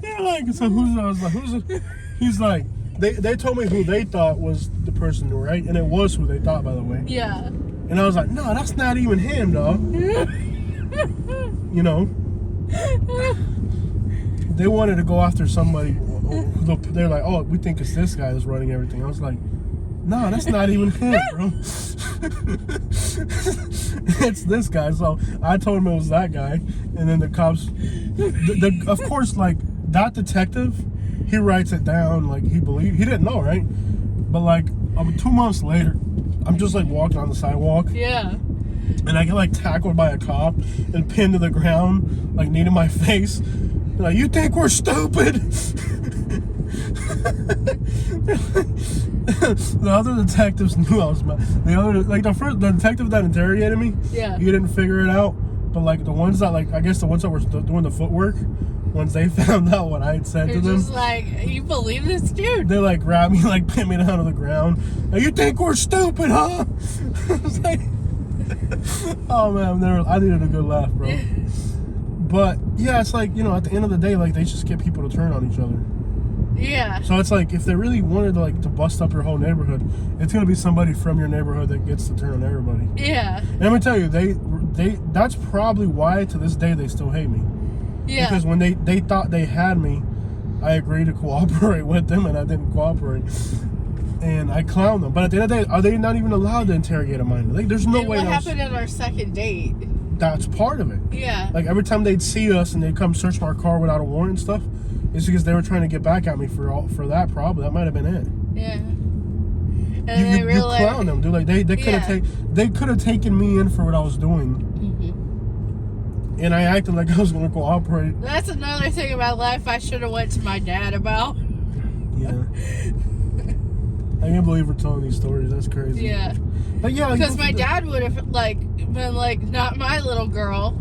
A: They're like, so who's? I was like, who's? He's like, they told me who they thought was the person, right? And it was who they thought, by the way.
B: Yeah.
A: And I was like, no, that's not even him, dog. You know. They wanted to go after somebody. They're like, oh, we think it's this guy that's running everything. I was like, no, that's not even him, bro. It's this guy. So I told him it was that guy, and then the cops, of course, like that detective, he writes it down like he didn't know, right? But like 2 months later, I'm just like walking on the sidewalk,
B: Yeah.
A: and I get like tackled by a cop and pinned to the ground, like kneed in my face. They're like, you think we're stupid? The other detectives knew I was mad. The detective that interrogated me,
B: Yeah.
A: he didn't figure it out. But like the ones that the ones that were doing the footwork, once they found out what I had said
B: You're
A: to them,
B: just like, you believe this dude?
A: they like grabbed me, like pinned me down to the ground. Like, you think we're stupid, huh? I was like, oh man, I needed a good laugh, bro. But yeah, it's like, you know, at the end of the day, like they just get people to turn on each other.
B: Yeah.
C: So it's like if they really wanted to bust up your whole neighborhood, it's gonna be somebody from your neighborhood that gets to turn on everybody.
B: Yeah.
C: And let me tell you, they that's probably why to this day they still hate me.
B: Yeah.
C: Because when they thought they had me, I agreed to cooperate with them, and I didn't cooperate. And I clowned them. But at the end of the day, are they not even allowed to interrogate a minor? Like, there's no
B: And
C: way.
B: what happened at our second date?
C: That's part of it.
B: Yeah.
C: Like, every time they'd see us and they'd come search my car without a warrant and stuff, it's because they were trying to get back at me for that problem. That might have been it.
B: Yeah. And
C: You clown them, dude. Like they could have taken me in for what I was doing, and I acted like I was gonna cooperate.
B: That's another thing about life I should have went to my dad about.
C: Yeah. I can't believe we're telling these stories. That's crazy.
B: Yeah.
C: But yeah,
B: because my dad would have been like, not my little girl,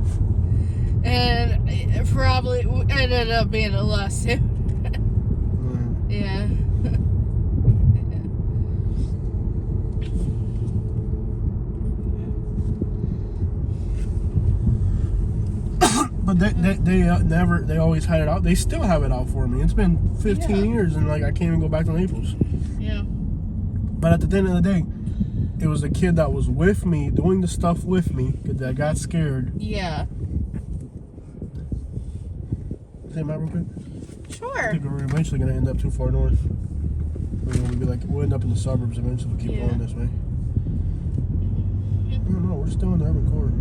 B: and it probably ended up being a lawsuit. Yeah.
C: But they always had it out. They still have it out for me. It's been 15 years, and I can't even go back to Naples.
B: Yeah.
C: But at the end of the day, it was the kid that was with me, doing the stuff with me, that got scared.
B: Yeah.
C: Say that real quick?
B: Sure.
C: I think we're eventually going to end up too far north. We'll end up in the suburbs eventually. We'll keep going this way. No, we're still in the urban core.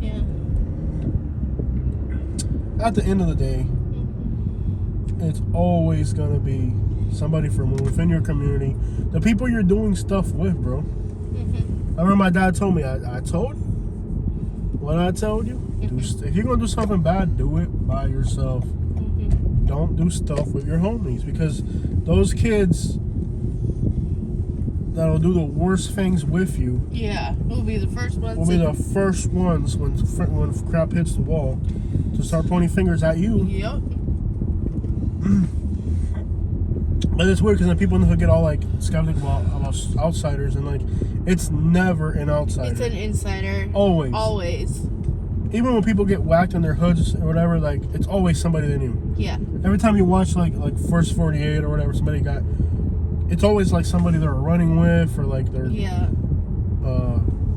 B: Yeah.
C: At the end of the day, it's always going to be somebody from within your community. The people you're doing stuff with, bro. I remember my dad told me, I told you what I told you. If you're going to do something bad, do it by yourself. Don't do stuff with your homies, because those kids that'll do the worst things with you,
B: will be the first ones.
C: Will be the first ones when crap hits the wall to start pointing fingers at you.
B: Yep.
C: But it's weird because then people in the hood get all skeptical about outsiders, and it's never an outsider.
B: It's an insider.
C: Always. Even when people get whacked in their hoods or whatever, it's always somebody they knew.
B: Yeah.
C: Every time you watch like First 48 or whatever, somebody got, it's always somebody they're running with, or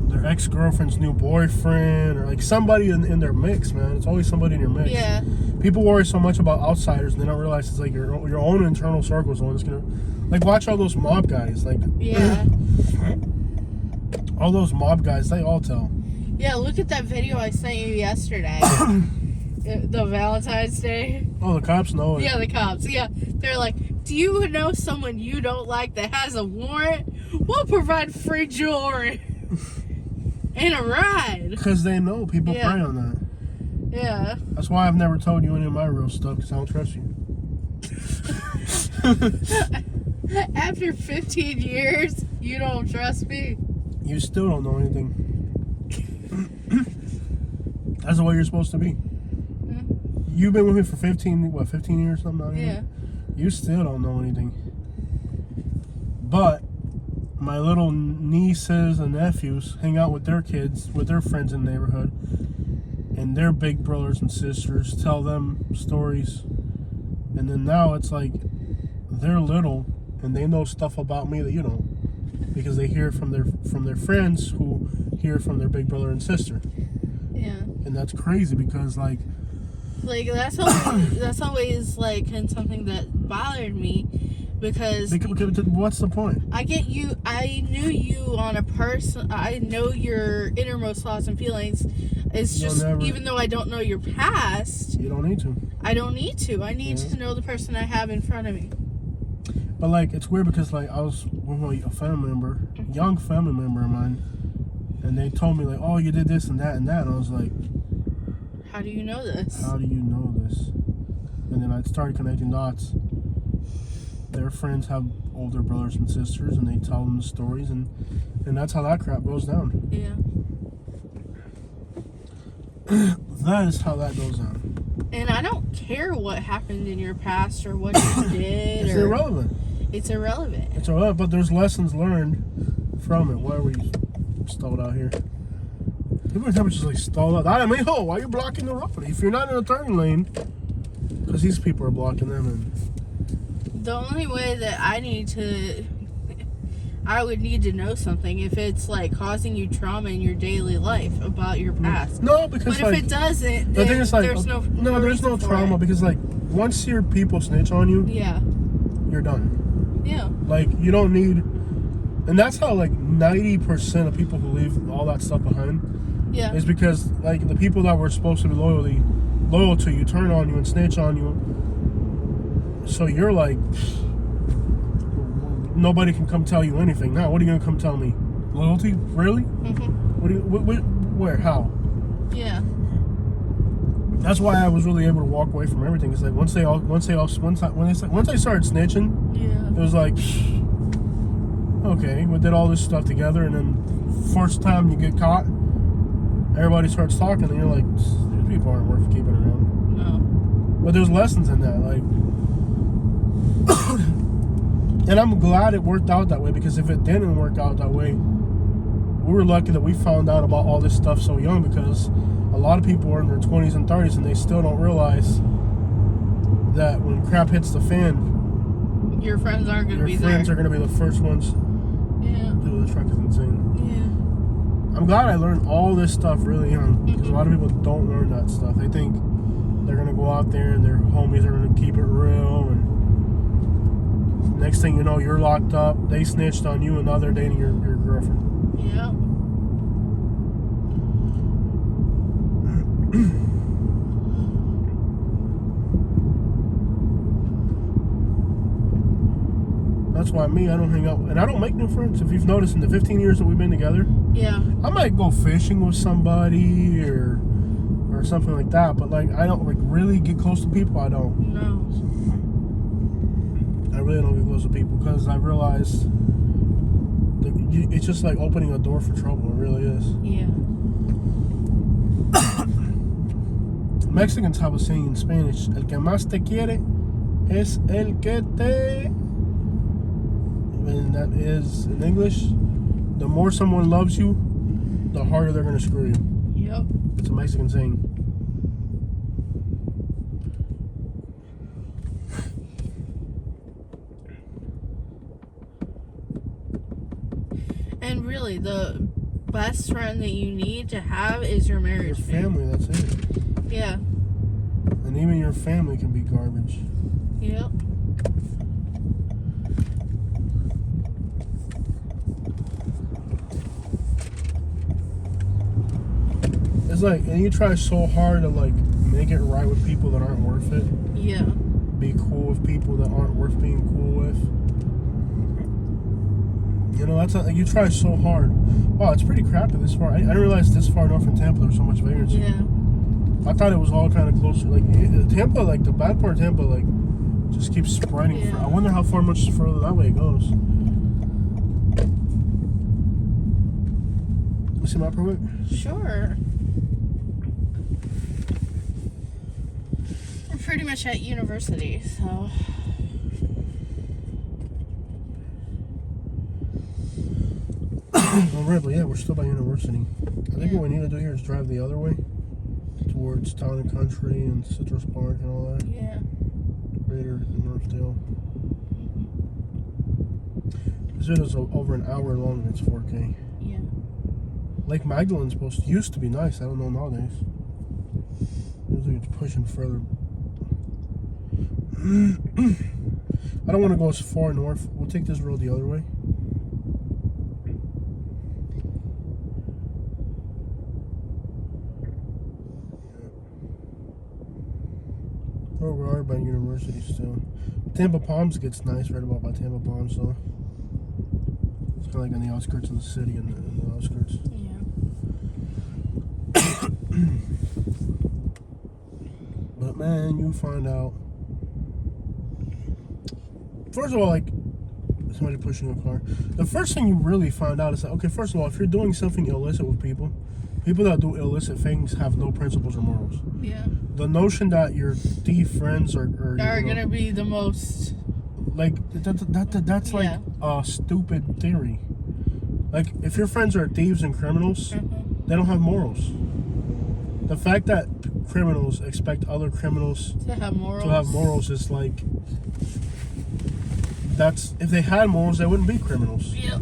C: their ex-girlfriend's new boyfriend, or somebody in their mix, man. It's always somebody in your mix.
B: Yeah.
C: People worry so much about outsiders, and they don't realize it's your own internal circle is the one that's gonna watch all those mob guys. All those mob guys, they all tell.
B: Yeah, look at that video I sent you yesterday. The Valentine's Day.
C: Oh, the cops know it.
B: Yeah, the cops. Yeah. They're like, do you know someone you don't like that has a warrant? We'll provide free jewelry. And a ride.
C: Because they know people prey on that.
B: Yeah.
C: That's why I've never told you any of my real stuff, because I don't trust you.
B: After 15 years, you don't trust me.
C: You still don't know anything. That's the way you're supposed to be. You've been with me for 15 years, something like that?
B: Yeah.
C: You still don't know anything. But my little nieces and nephews hang out with their kids, with their friends in the neighborhood, and their big brothers and sisters tell them stories. And then now it's they're little and they know stuff about me that you don't, because they hear from their friends who hear from their big brother and sister.
B: Yeah.
C: And that's crazy, because
B: that's always been something that bothered me, because
C: what's the point?
B: I knew you on a person. I know your innermost thoughts and feelings. It's just, even though I don't know your past,
C: you don't need to.
B: I don't need to. I need to know the person I have in front of me.
C: But it's weird, because I was with a family member, young family member of mine, and they told me oh, you did this and that and that, and I was like,
B: how do you know this?
C: How do you know this? And then I started connecting dots. Their friends have older brothers and sisters, and they tell them the stories, and that's how that crap goes down.
B: Yeah.
C: That is how that goes down.
B: And I don't care what happened in your past or what you did.
C: It's irrelevant.
B: It's irrelevant.
C: It's irrelevant, but there's lessons learned from it. Why are we stalled out here? People are just stalled out. I mean, why are you blocking the road? If you're not in a turning lane, because these people are blocking them, and
B: The only way that I would need to know something if it's like causing you trauma in your daily life about your past.
A: No, because
B: But
A: like
B: if it doesn't,
A: the
B: then
A: thing is like
B: there's no
A: there's no
B: reason for
A: trauma
B: it.
A: because like once your people snitch on you,
B: Yeah.
A: you're done.
B: Yeah.
A: Like you don't need, and that's how like 90% of people who leave all that stuff behind
B: Yeah.
A: is because like the people that were supposed to be loyal to you turn on you and snitch on you. So you're like, nobody can come tell you anything. Now, what are you gonna come tell me? Loyalty? Really?
B: Mhm.
A: What do you? Where? How?
B: Yeah.
A: That's why I was really able to walk away from everything. It's like once they started snitching,
B: Yeah.
A: it was like, okay, we did all this stuff together, and then first time you get caught, everybody starts talking, and you're like, these people aren't worth keeping around.
B: No.
A: But there's lessons in that, like, and I'm glad it worked out that way because if it didn't work out that way, we were lucky that we found out about all this stuff so young because a lot of people are in their 20s and 30s and they still don't realize that when crap hits the fan,
B: Your friends aren't going to be
A: your friends
B: there.
A: are going to be the first ones.
B: Yeah.
A: Dude, the truck is insane.
B: Yeah.
A: I'm glad I learned all this stuff really young because a lot of people don't learn that stuff. They think they're going to go out there and their homies are going to keep it real, and next thing you know, you're locked up, they snitched on you, and now they're dating your girlfriend.
B: Yeah.
A: That's why I don't hang out, and I don't make new friends. If you've noticed in the 15 years that we've been together,
B: Yeah.
A: I might go fishing with somebody or something like that, but like I don't like really get close to people. I don't.
B: No.
A: I really don't get close to people because I realize that it's just like opening a door for trouble. It really is.
B: Yeah.
A: Mexicans have a saying in Spanish: "El que más te quiere es el que te." And that is in English: the more someone loves you, the harder they're gonna screw you.
B: Yep.
A: It's a Mexican saying.
B: And really, the best friend that you need to have is your marriage
A: Your family, that's it.
B: Yeah.
A: And even your family can be garbage.
B: Yep.
A: It's like, and you try so hard to like make it right with people that aren't worth it.
B: Yeah.
A: Be cool with people that aren't worth being cool with. You know, that's you try so hard. Wow, it's pretty crappy this far. I didn't realize this far north in Tampa there was so much vagrancy.
B: Yeah.
A: I thought it was all kind of closer. Like Tampa, like the bad part of Tampa, like just keeps spreading.
B: Yeah.
A: I wonder how far much further that way it goes. You see my permit?
B: Sure. We're pretty much at university, so.
A: Oh, right, but yeah, we're still by university. I think
B: Yeah.
A: what we need to do here is drive the other way towards Town and Country and Citrus Park and all that.
B: Yeah.
A: Greater and Northdale. This video's over an hour long and it's 4K.
B: Yeah.
A: Lake Magdalene's used to be nice. I don't know nowadays. Looks like it's pushing further. I don't want to go as far north. We'll take this road the other way. Oh, we are by university still. Tampa Palms gets nice right about by Tampa Palms, so it's kind of like on the outskirts of the city and the outskirts.
B: Yeah.
A: But man, you find out. First of all, like somebody pushing a car. The first thing you really find out is that, okay, first of all, if you're doing something illicit with people that do illicit things have no principles or morals.
B: Yeah.
A: The notion that your thief friends are
B: Gonna be the most.
A: like that's like
B: Yeah.
A: a stupid theory. Like if your friends are thieves and criminals,
B: Mhm.
A: they don't have morals. The fact that criminals expect other criminals
B: To have morals.
A: to have morals is like that's if they had morals, they wouldn't be criminals.
B: Yep.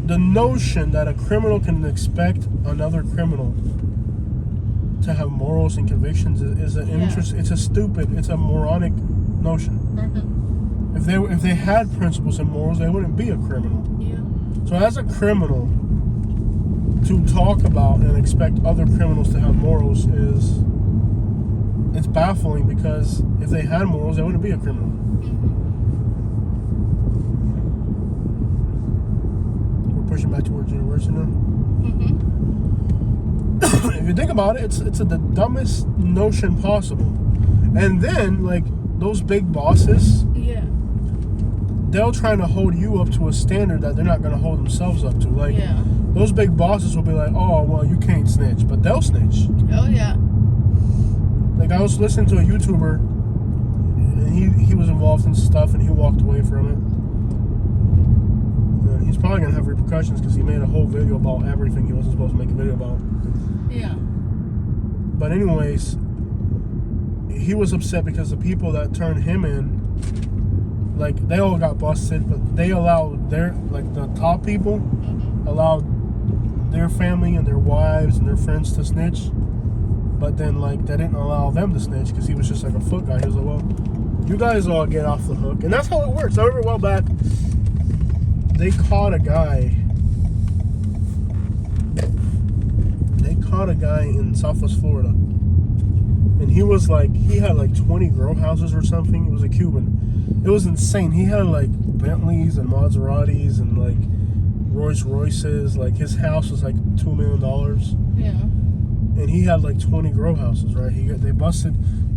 A: The notion that a criminal can expect another criminal to have morals and convictions is an interest. It's a moronic notion. If they had principles and morals, they wouldn't be a criminal.
B: Yeah.
A: So as a criminal, to talk about and expect other criminals to have morals it's baffling, because if they had morals, they wouldn't be a criminal. We're pushing back towards university now. If you think about it, it's the dumbest notion possible. And then, like, those big bosses,
B: Yeah.
A: they'll try to hold you up to a standard that they're not going to hold themselves up to. Like, those big bosses will be like, oh, well, you can't snitch, but they'll snitch.
B: Oh yeah.
A: Like, I was listening to a YouTuber, and he was involved in stuff, and he walked away from it. And he's probably going to have repercussions, because he made a whole video about everything he wasn't supposed to make a video about.
B: Yeah.
A: But anyways, he was upset because the people that turned him in, like, they all got busted, but they allowed the top people allowed their family and their wives and their friends to snitch. But then, like, they didn't allow them to snitch because he was just like a foot guy. He was like, well, you guys all get off the hook. And that's how it works. I remember a while back, they caught a guy. They caught a guy in Southwest Florida. And he had like 20 grow houses or something. It was a Cuban. It was insane. He had like Bentleys and Maseratis and like Rolls Royces. Like, his house was like $2 million.
B: Yeah.
A: And he had like 20 grow houses, right? They busted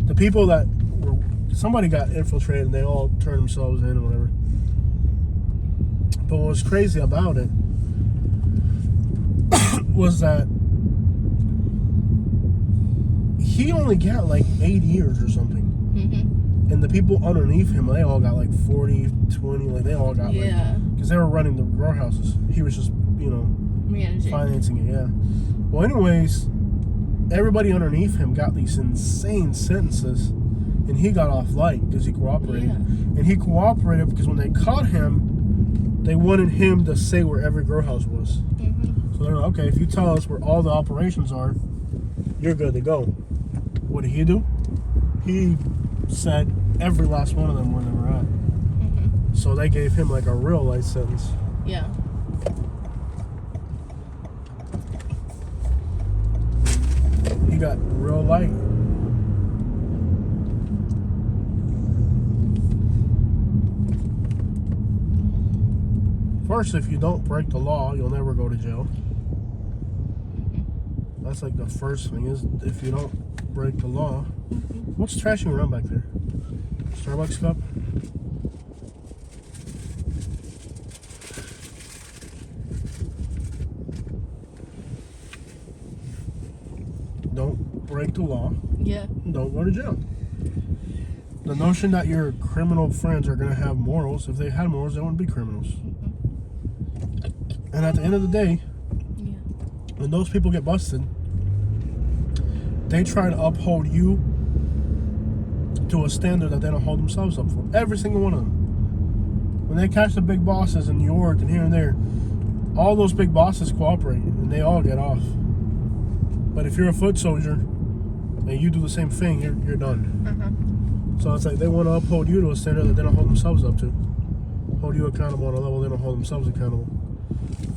A: the people that were. Somebody got infiltrated, and they all turned themselves in or whatever. But what was crazy about it was that he only got like 8 years or something. And the people underneath him, they all got like 40, 20, like they all got like, because they were running the grow houses. He was just,
B: managing,
A: financing it, yeah. Well, anyways, everybody underneath him got these insane sentences, and he got off light because he cooperated. And he cooperated because when they caught him, they wanted him to say where every grow house was. So they're like, okay, if you tell us where all the operations are, you're good to go. What did he do? He said every last one of them where they were at. So they gave him like a real life sentence.
B: Yeah.
A: He got real light. First, if you don't break the law, you'll never go to jail. That's like the first thing, is if you don't break the law. What's trashing around back there? Starbucks cup? Don't break the law.
B: Yeah.
A: Don't go to jail. The notion that your criminal friends are going to have morals, if they had morals, they wouldn't be criminals. And at the end of the day, when those people get busted, they try to uphold you to a standard that they don't hold themselves up for. Every single one of them. When they catch the big bosses in New York and here and there, all those big bosses cooperate and they all get off. But if you're a foot soldier and you do the same thing, you're done. So it's like they want to uphold you to a standard that they don't hold themselves up to. Hold you accountable on a level they don't hold themselves accountable.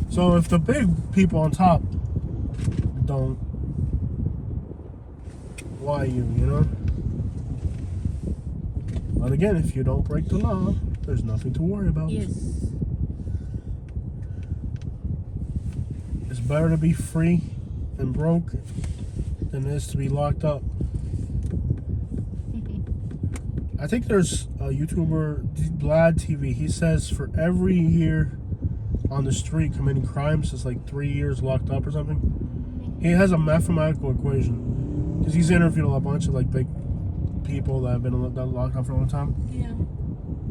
A: So if the big people on top don't, why you know? But again, if you don't break the law, there's nothing to worry about.
B: Yes.
A: It's better to be free and broke than it is to be locked up. I think there's a YouTuber, Vlad TV. He says for every year on the street committing crimes, it's like 3 years locked up or something. He has a mathematical equation because he's interviewed a bunch of like big people that have been locked up for a long time.
B: Yeah.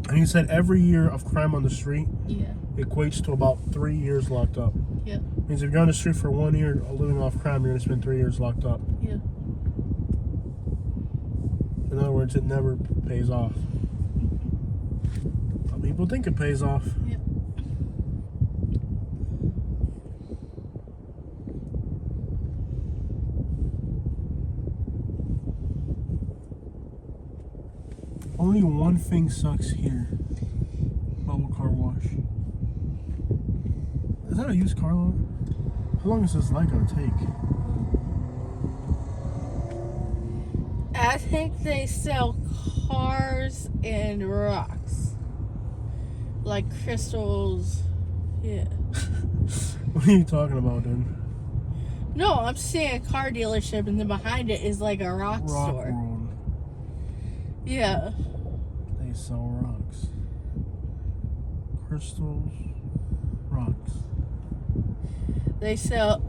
A: And he said every year of crime on the street
B: Yeah.
A: equates to about 3 years locked up.
B: Yeah.
A: Means if you're on the street for 1 year living off crime, you're gonna spend 3 years locked up.
B: Yeah.
A: In other words, it never pays off. Some people think it pays off.
B: Yep.
A: Only one thing sucks here. Bubble car wash. Is that a used car lot? How long is this light gonna take?
B: I think they sell cars and rocks. Like crystals. Yeah.
A: What are you talking about, dude?
B: No, I'm seeing a car dealership and then behind it is like a rock
A: Rock
B: store.
A: World.
B: Yeah.
A: They sell rocks. Crystals. Rocks.
B: They sell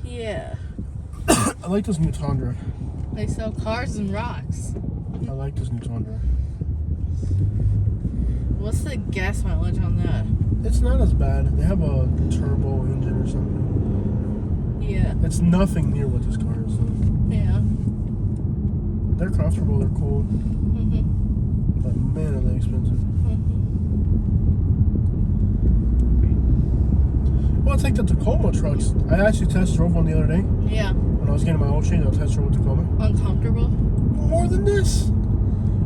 B: yeah.
A: I like this new Tundra.
B: They sell cars and rocks.
A: I like this new Tundra.
B: What's the gas mileage on that?
A: It's not as bad. They have a turbo engine or something.
B: Yeah.
A: It's nothing near what this car is, though.
B: Yeah.
A: They're comfortable, they're cool,
B: Mm-hmm.
A: but man, are they expensive. Well, it's like the Tacoma trucks. I actually test drove one the other day.
B: Yeah.
A: When I was getting my oil change, I test drove with Tacoma.
B: Uncomfortable?
A: More than this.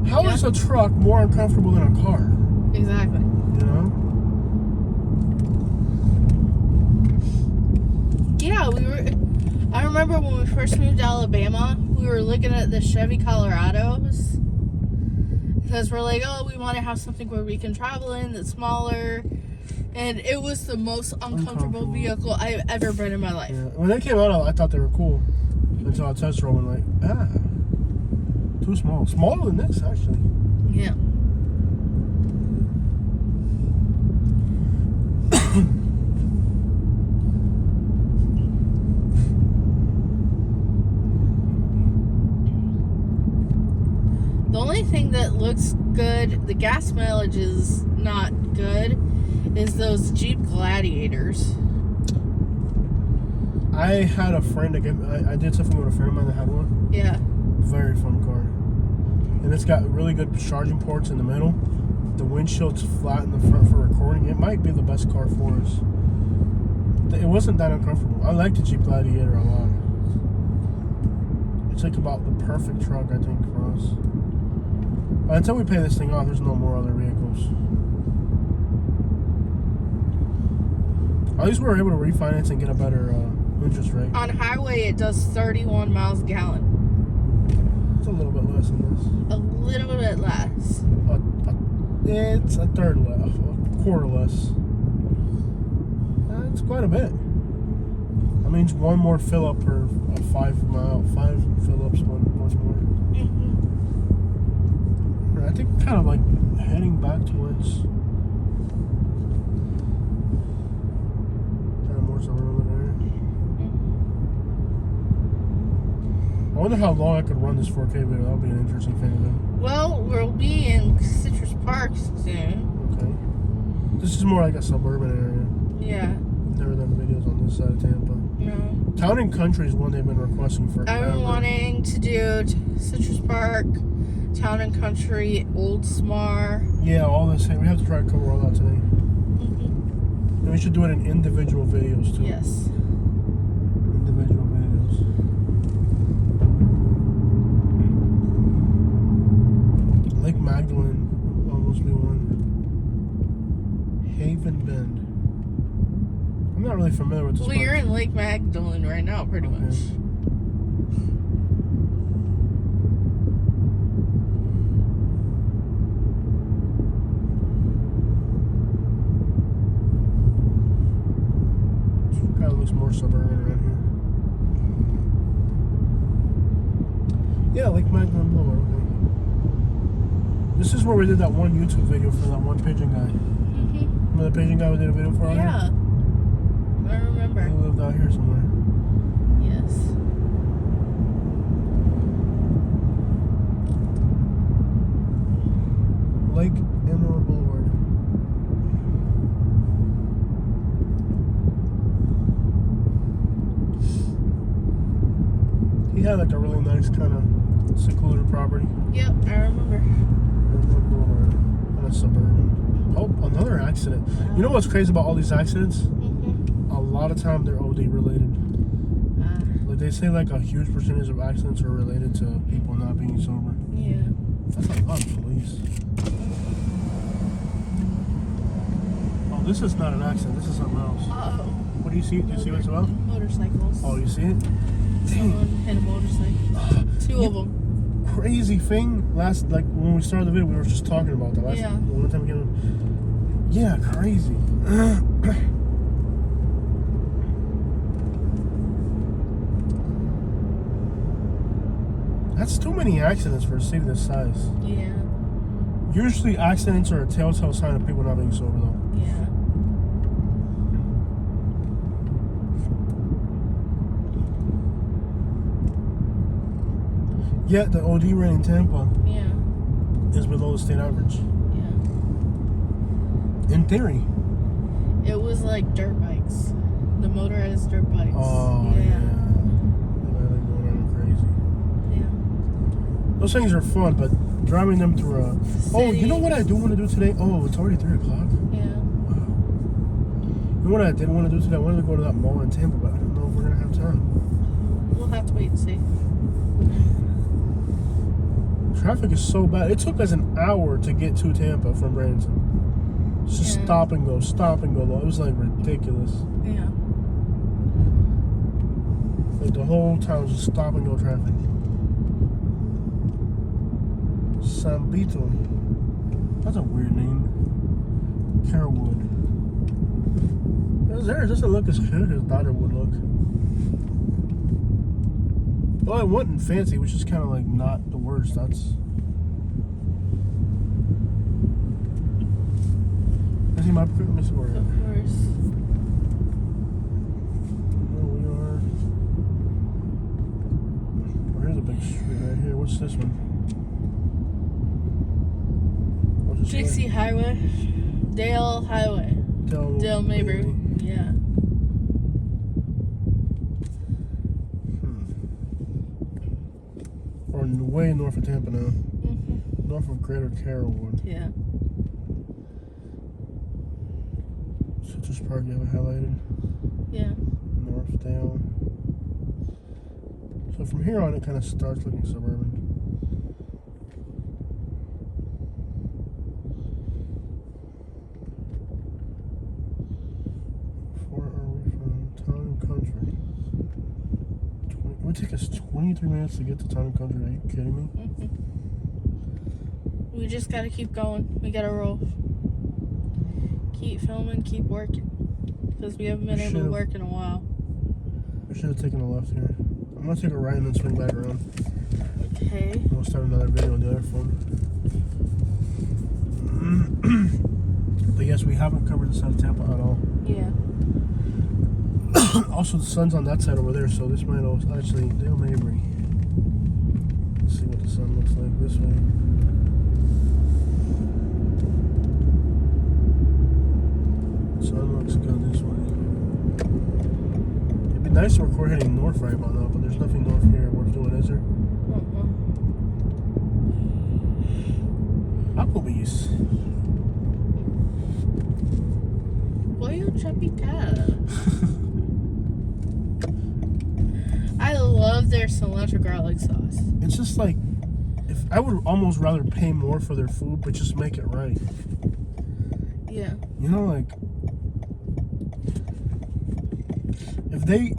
A: How
B: Yeah.
A: is a truck more uncomfortable than a car?
B: Exactly.
A: You know?
B: Yeah, I remember when we first moved to Alabama, we were looking at the Chevy Colorados. Because we're like, oh, we want to have something where we can travel in that's smaller. And it was the most uncomfortable vehicle I've ever been in my life.
A: Yeah. When they came out, I thought they were cool. Until I test drove and too small. Smaller than this, actually.
B: Yeah. The only thing that looks good, the gas mileage is not good, is those Jeep Gladiators.
A: I had a friend I did something with a friend of mine that had one.
B: Yeah.
A: Very fun car. And it's got really good charging ports in the middle. The windshield's flat in the front for recording. It might be the best car for us. It wasn't that uncomfortable. I like the Jeep Gladiator a lot. It's like about the perfect truck, I think, for us. But until we pay this thing off, there's no more other vehicles. At least we were able to refinance and get a better interest rate.
B: On highway, it does 31 miles a gallon.
A: It's a little bit less than this.
B: A little bit less.
A: It's a third less, a quarter less. That's quite a bit. That means one more fill up per 5 fill ups, once more.
B: Mm-hmm.
A: I think kind of like heading back towards kind of more suburban area. I wonder how long I could run this 4K video. That'll be an interesting thing to do.
B: Well, we'll be in Citrus Park soon.
A: Okay. This is more like a suburban area.
B: Yeah.
A: We've never done videos on this side of Tampa.
B: No.
A: Town and Country is one they've been requesting for.
B: I've been wanting to do Citrus Park, Town and Country, Oldsmar.
A: Yeah, all the same. We have to try to cover all that today.
B: Mm-hmm.
A: And we should do it in individual videos too.
B: Yes.
A: Individual videos. Lake Magdalene will almost be one. Haven Bend. I'm not really familiar with this.
B: Well, you're in Lake Magdalene right now, pretty much.
A: Kind of looks more suburban around here. Yeah, Lake Magdalene Boulevard. Okay. This is where we did that one YouTube video for that one pigeon guy.
B: Mm-hmm.
A: Remember the pigeon guy we did a video for? Out
B: Yeah.
A: here?
B: I remember.
A: He lived out here somewhere.
B: Yes.
A: Lake Emerald Boulevard. He had like a really nice kind of secluded property.
B: Yep, I remember.
A: Emerald Boulevard. And a Suburban. Oh, another accident. You know what's crazy about all these accidents?
B: Mm-hmm.
A: A lot of time they're OD related. Like they say, like a huge percentage of accidents are related to people not being sober.
B: Yeah.
A: That's a lot of police. Oh, this is not an accident. This is something else.
B: Uh-oh.
A: What do you see? Do you see what it's about?
B: Motorcycles.
A: Oh, you see it?
B: Someone hit a motorcycle. Two of them.
A: Crazy thing. Last, like when we started the video, we were just talking about that.
B: Yeah.
A: The one time we came in. Yeah, crazy. That's too many accidents for a city this size.
B: Yeah.
A: Usually, accidents are a telltale sign of people not being sober, though.
B: Yeah.
A: Yet the OD rate in Tampa
B: Yeah.
A: is below the state average.
B: Yeah.
A: In theory.
B: It was like dirt bikes. The motorized dirt bikes.
A: Oh, yeah.
B: Yeah.
A: They're going around crazy.
B: Yeah.
A: Those things are fun, but driving them through a... Oh, you know what I do want to do today? Oh, it's already 3 o'clock.
B: Yeah.
A: Wow. You know what I did want to do today? I wanted to go to that mall in Tampa, but I don't know if we're going to have time.
B: We'll have to wait and see.
A: Traffic is so bad. It took us an hour to get to Tampa from Bradenton. It's just
B: Yeah.
A: stop and go, stop and go. It was like ridiculous.
B: Yeah.
A: Like the whole town was just stop and go traffic. San Vito. That's a weird name. Carrollwood. It doesn't look as good as daughter would look. Well, it wasn't fancy, which is kind of like not the worst. That's. Is he my let me see where
B: Of course.
A: we are. Oh, here's a big street right here. What's this one? What's this
B: Dixie
A: one?
B: Highway. Dale Highway. Dale Mabry. Yeah.
A: Or way north of Tampa now.
B: Mm-hmm.
A: North of Greater Carrollwood.
B: Yeah.
A: Citrus Park, you have it highlighted.
B: Yeah.
A: Northdale. So from here on, it kind of starts looking suburban. Where are we from? Town and Country. It would take us 23 minutes to get to Town and Country. Are you kidding me?
B: Mm-hmm. We just gotta keep going. We gotta roll. Keep filming, keep working. Because we haven't been able to work in a while.
A: We should have taken a left here. I'm gonna take a right and then swing back around.
B: Okay.
A: We'll start another video on the other phone. But yes, we haven't covered the side of Tampa at all.
B: Yeah.
A: Also, the sun's on that side over there, so this might also actually Dale Mabry. Let's see what the sun looks like this way. Sun looks good this way. It'd be nice to record heading north right about now, but there's nothing north here worth doing, is there? Applebee's.
B: Voy a Chapita. I love their cilantro garlic sauce.
A: It's just like, if I would almost rather pay more for their food, but just make it right.
B: Yeah.
A: You know, like, if they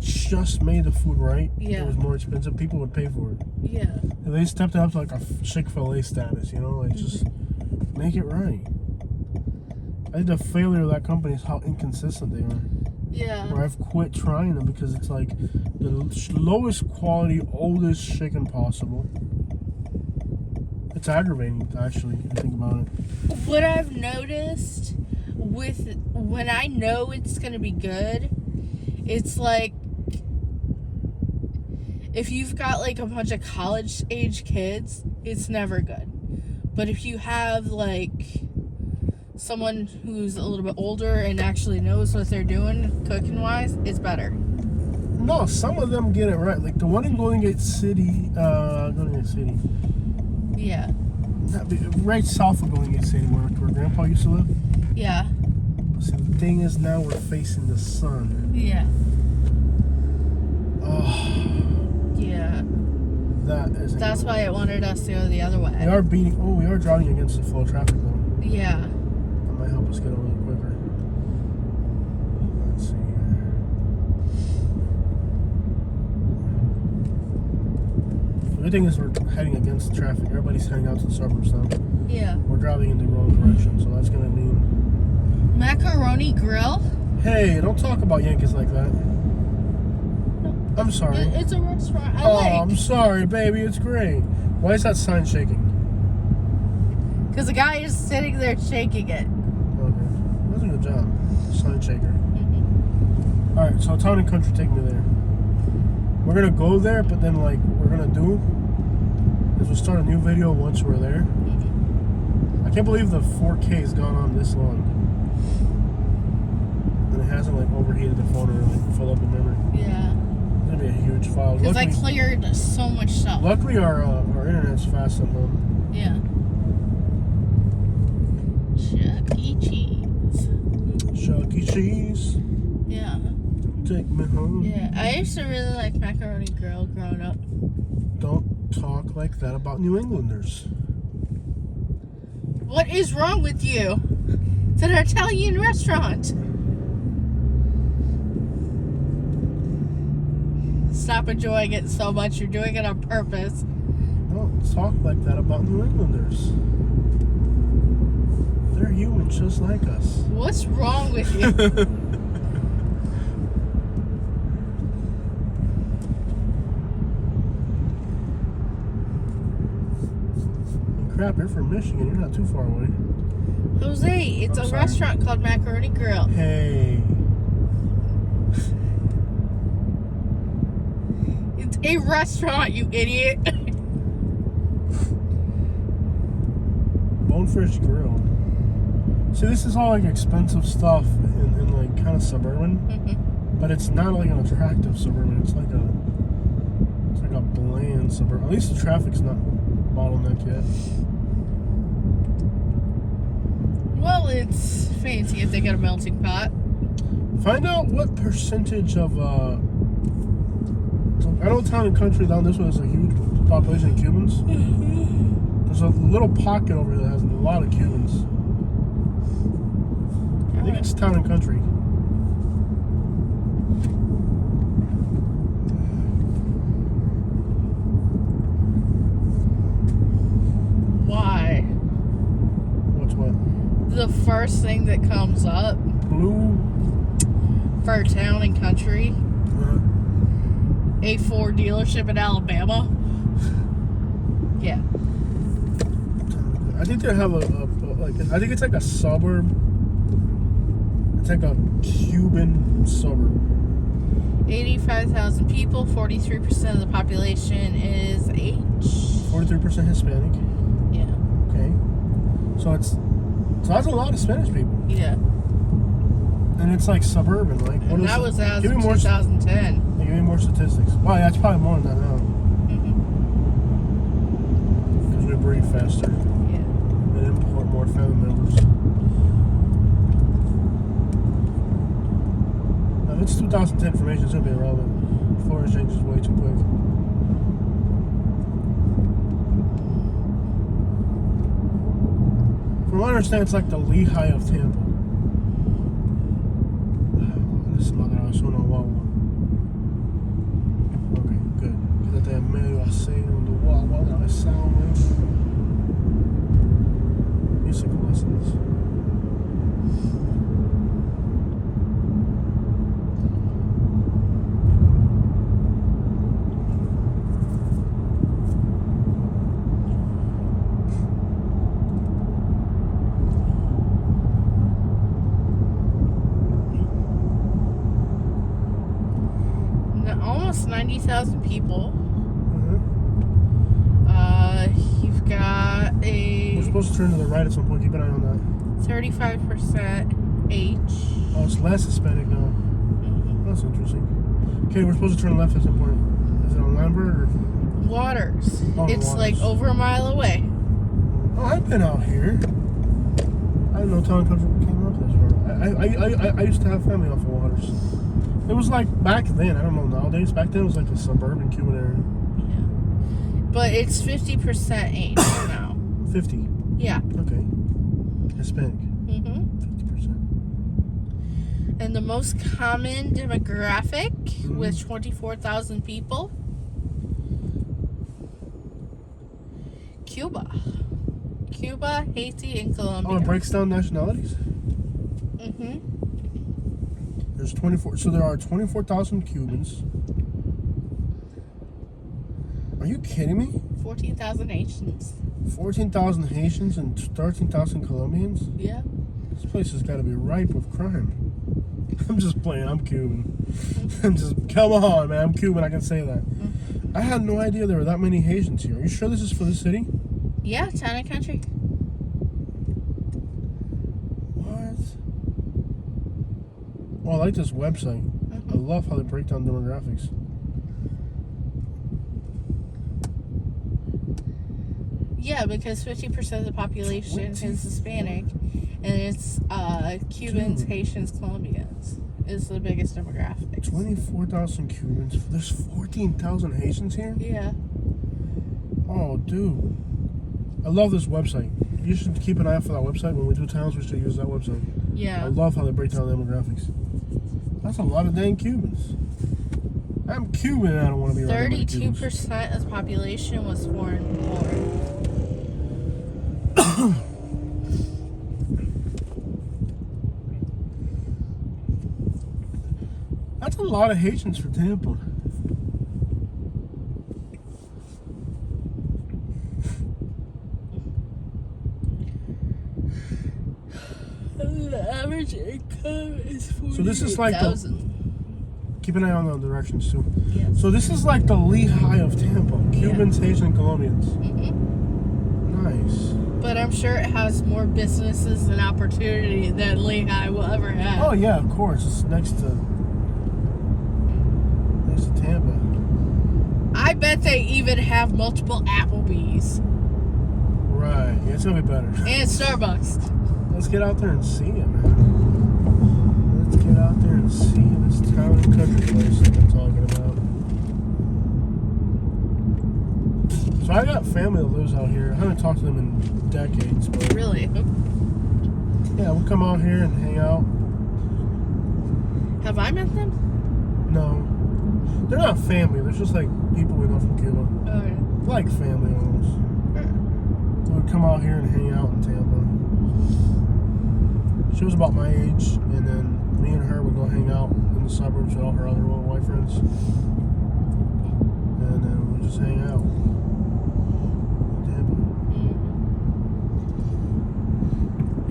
A: just made the food right,
B: Yeah.
A: it was more expensive, people would pay for it.
B: Yeah.
A: If they stepped it up to like a Chick-fil-A status, you know, like just make it right. I think the failure of that company is how inconsistent they are.
B: Yeah.
A: Or I've quit trying them because it's like the lowest quality, oldest chicken possible. It's aggravating, actually, if you think about it.
B: What I've noticed with when I know it's gonna be good, it's like if you've got like a bunch of college age kids, it's never good. But if you have like someone who's a little bit older and actually knows what they're doing cooking wise, it's better.
A: No, some of them get it right. Like the one in Golden Gate City,
B: Yeah.
A: That'd be right south of going Gate City, where Grandpa used to live.
B: Yeah.
A: See, the thing is, now we're facing the sun.
B: Yeah.
A: Oh,
B: Yeah. That's why it wanted us to go the other way.
A: We are we are driving against the flow of traffic though.
B: Yeah.
A: That might help us get over it quicker. Let's see here. The good thing is we're heading against the traffic. Everybody's heading out to the suburbs now.
B: Yeah.
A: We're driving in the wrong direction, so that's gonna mean
B: Macaroni Grill?
A: Hey, don't talk about Yankees like that. I'm sorry.
B: It's a restaurant.
A: I'm sorry, baby. It's great. Why is that sign shaking?
B: Because the guy is sitting there shaking it.
A: Okay. That's a good job. Sign shaker.
B: Mm-hmm.
A: Alright, so Town and Country, take me there. We're going to go there, but then, like, what we're going to do is we'll start a new video once we're there.
B: Mm-hmm.
A: I can't believe the 4K has gone on this long. And it hasn't, like, overheated the phone or, like, filled up the memory.
B: Yeah.
A: It's going to be a huge file.
B: Because I cleared so much stuff.
A: Luckily, our internet's fast at home.
B: Yeah. Chuck E. Cheese.
A: Chuck E. Cheese.
B: Yeah.
A: Take me home.
B: Yeah. I used to really like Macaroni Grill growing up.
A: Don't talk like that about New Englanders.
B: What is wrong with you? It's an Italian restaurant. Stop enjoying it so much. You're doing it on purpose.
A: Don't talk like that about New Englanders. They're human just like us.
B: What's wrong with you?
A: Crap, you're from Michigan. You're not too far away.
B: Jose, it's a restaurant called Macaroni Grill.
A: Hey.
B: It's a restaurant, you idiot.
A: Bonefish Grill. See, this is all like expensive stuff and like kind of suburban,
B: Mm-hmm.
A: but it's not like an attractive suburban. It's like a bland suburban. At least the traffic's not bottleneck yet.
B: Well, it's fancy if they got a melting pot.
A: Find out what percentage of I know Town and Country down this way is a huge population of Cubans. There's a little pocket over here that has a lot of Cubans. I think it's Town and Country.
B: Why?
A: What's what?
B: The first thing that comes up
A: Blue.
B: for Town and Country, a Ford dealership in Alabama. Yeah.
A: I think they have I think it's like a suburb. It's like a Cuban suburb.
B: 85,000 people, 43% of the population is H.
A: 43% Hispanic.
B: Yeah.
A: Okay. So that's a lot of Spanish people.
B: Yeah.
A: And it's like suburban, like what
B: And
A: is
B: that
A: it?
B: was as
A: Give
B: of
A: me more
B: 2010.
A: Give me more statistics. Well, that's probably more than that now.
B: Mm-hmm.
A: Because we breed faster
B: Yeah.
A: and import more family members. Now, if it's 2010 information, it's going to be irrelevant. Florida changes way too quick. From what I understand, it's like the Lehigh of Tampa. This is una guagua. Okay, good. Quédate en medio así, donde guagua atravesado, man. Music lessons.
B: Almost 90,000 people.
A: Mm-hmm.
B: You've got
A: We're
B: a
A: supposed to turn to the right at some point. Keep an eye on that.
B: 35% H.
A: Oh, it's less Hispanic now. That's interesting. Okay, we're supposed to turn left at some point. Is it on Lambert or?
B: Waters.
A: Oh,
B: It's
A: Waters.
B: like over a mile away.
A: Oh, I've been out here. I didn't know Town Country came up this far. I used to have family off of Waters. It was like back then. I don't know nowadays. Back then it was like a suburban Cuban area.
B: Yeah. But it's 50% Asian now.
A: 50.
B: Yeah.
A: Okay. Hispanic. 50%.
B: And the most common demographic with 24,000 people, Cuba, Haiti, and Colombia.
A: Oh, it breaks down nationalities? There's 24. So there are 24,000 Cubans. Are you kidding me?
B: 14,000 Haitians.
A: 14,000 Haitians and 13,000 Colombians?
B: Yeah.
A: This place has got to be ripe with crime. I'm just playing. I'm Cuban. I'm just, come on, man. I'm Cuban. I can say that. I had no idea there were that many Haitians here. Are you sure this is for the city?
B: Yeah, Town and Country.
A: What? Oh, I like this website. I love how they break down demographics.
B: Yeah, because 50% of the population is Hispanic, and it's Cubans, Haitians, Colombians is the biggest demographic.
A: 24,000 Cubans. There's 14,000 Haitians here?
B: Yeah.
A: Oh, dude. I love this website. You should keep an eye out for that website. When we do towns, we should use that website.
B: Yeah.
A: I love how they break down demographics. That's a lot of dang Cubans. I'm Cuban and I don't want to be around
B: 32% of the population was foreign born.
A: That's a lot of Haitians for Tampa.
B: The average income is 48,000.
A: So this is like keep an eye on the directions too.
B: Yes.
A: So this is like the Lehigh of Tampa. Cubans, Haitians, Colombians. Nice.
B: But I'm sure it has more businesses and opportunity than Lehigh will ever have.
A: Oh yeah, of course. It's next to Tampa.
B: I bet they even have multiple Applebee's
A: Right. Yeah, it's gonna be better.
B: and Starbucks.
A: Let's get out there and see it, man. Let's get out there and see this town and country place that I'm talking about. So I got family that lives out here. I haven't talked to them in decades, but
B: Really?
A: yeah, we'll come out here and hang out.
B: Have I met them?
A: No, they're not family. They're just like people we know from Cuba,
B: Okay.
A: like family almost. We'd come out here and hang out in Tampa. She was about my age, and then me and her would go hang out in the suburbs with all her other little white friends, and then we'd just hang out in Tampa.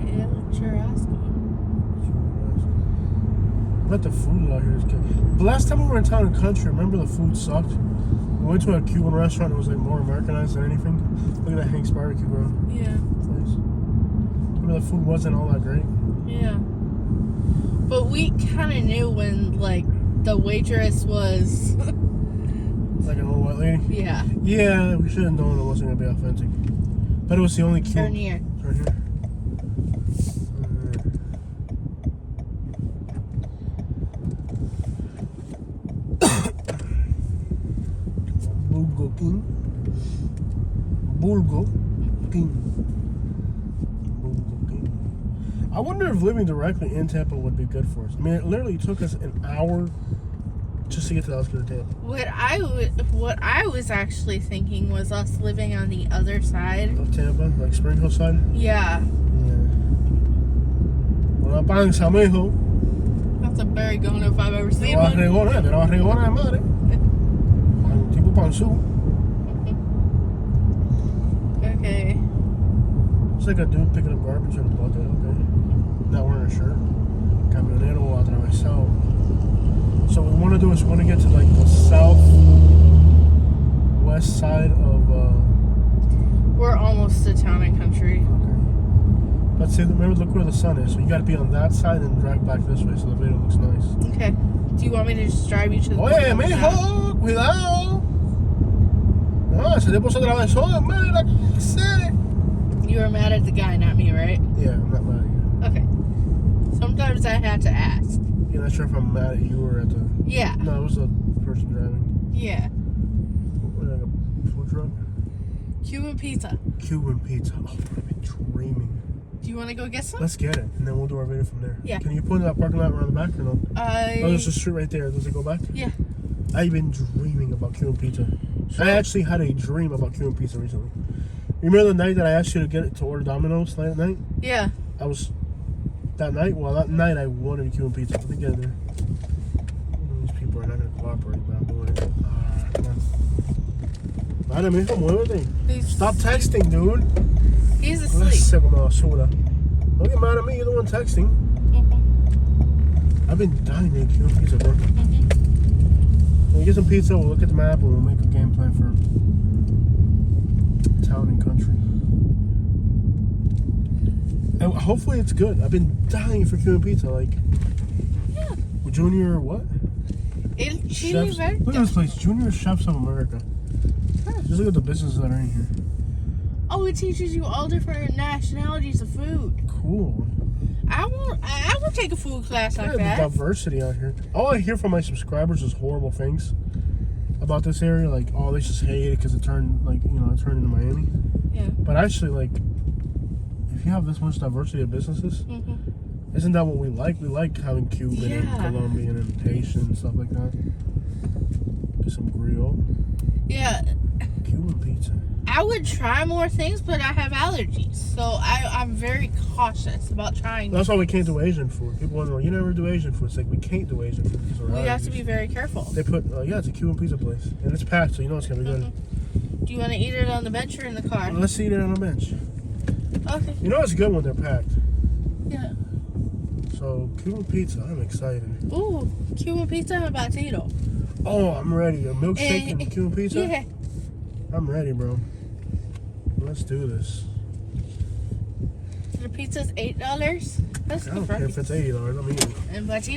B: Yeah, sure asking.
A: I bet the food out here is good. The last time we were in Town and Country, remember the food sucked? We went to a Cuban restaurant and it was like more Americanized than anything. Look at that Hank's Barbecue Grill
B: Yeah.
A: place. Remember the food wasn't all that great?
B: Yeah. But we kind of knew when, like, the waitress was...
A: Like an old white lady?
B: yeah.
A: Yeah, we should have known it wasn't going to be authentic. But it was the only cute.
B: Turn here.
A: Right here. Bulgo King. Bulgo King. Bulgo King. I wonder if living directly in Tampa would be good for us. I mean, it literally took us an hour just to get to the outskirts of Tampa.
B: What I was actually thinking was us living on the other side.
A: Of Tampa, like Spring Hill side?
B: Yeah.
A: Una panza, mijo.
B: That's a berry going if I've ever
A: Me
B: seen
A: va a
B: one.
A: regonar, me va a regonar, madre. Un tipo panzú.
B: Okay.
A: It's like a dude picking up garbage in a bucket, okay. Not wearing a shirt. Camionero atravesado. So what we want to do is we want to get to like the southwest side of,
B: We're almost to Town and Country.
A: okay. Let's see, remember, look where the sun is. So you got to be on that side and drag back this way so the video looks nice.
B: Okay. Do you want me to just drive you to the...
A: Oye, mijo, cuidado. No, ese tipo se atravesó, mira, ¿qué hace?
B: You were mad at the guy, not me, right?
C: Yeah, I'm not mad at you.
B: Okay. Sometimes I have to ask.
C: You're not sure if I'm mad at you or at the...
B: Yeah.
C: No, it was the person driving.
B: Yeah.
C: What, like a food truck?
B: Cuban pizza.
C: Cuban pizza. Oh, I've been dreaming.
B: Do you want to go get some?
C: Let's get it, and then we'll do our video from there.
B: Yeah.
C: Can you point to that parking lot around the back or no? Oh, there's a street right there. Does it go back?
B: Yeah.
C: I've been dreaming about Cuban pizza. I actually had a dream about Cuban pizza recently. Remember the night that I asked you to get it to order Domino's late at night?
B: Yeah.
C: I was... That night? Well, that night I wanted a Cuban pizza. Let me get in there. These people are not going to cooperate, but I'm doing it. Come on. Vale, mijo, muévete. Stop texting, dude.
B: He's
C: Let's
B: asleep.
C: sip of my soda. Don't get mad at me. You're the one texting.
B: Mm-hmm.
C: I've been dying to eat Cuban pizza, bro.
B: Mm-hmm.
C: When we get some pizza, we'll look at the map and we'll make a game plan for town and country. And hopefully it's good. I've been dying for Cuban pizza. Like,
B: Yeah.
C: Junior what?
B: El Chili
C: Chefs.
B: Verde.
C: Look at this place. Junior Chefs of America. Just look at the businesses that are in here.
B: Oh, it teaches you all different nationalities of food.
C: Cool.
B: I will take a food class like
C: Yeah, the
B: that.
C: diversity out here. All I hear from my subscribers is horrible things about this area. Like, oh, they just hate it because it turned, like, you know, it turned into Miami.
B: Yeah.
C: But actually, like, if you have this much diversity of businesses,
B: Mm-hmm.
C: isn't that what we like? We like having Cuban and
B: Yeah.
C: Colombian and Haitian and stuff like that. Get some grill.
B: Yeah.
C: Cuban pizza.
B: I would try more things, but I have allergies, so I'm very cautious about trying.
C: That's why we can't do Asian food. People wonder, you never do Asian food. It's like we can't do Asian food because of our
B: We have to
C: allergies.
B: be very careful.
C: They put, yeah, it's a Cuban pizza place. And it's packed, so you know it's going to be good.
B: Do you want to eat it on the bench or in the car?
C: Let's eat it on a bench.
B: Okay.
C: You know it's good when they're packed.
B: Yeah.
C: So, Cuban pizza, I'm excited.
B: Ooh, Cuban pizza and potato.
C: Oh, I'm ready. A milkshake and Cuban pizza?
B: Yeah.
C: I'm ready, bro. Let's do this.
B: The pizza's $8. That's
C: I
B: the
C: don't care if
B: price.
C: it's $80. I'm eating.
B: And potato.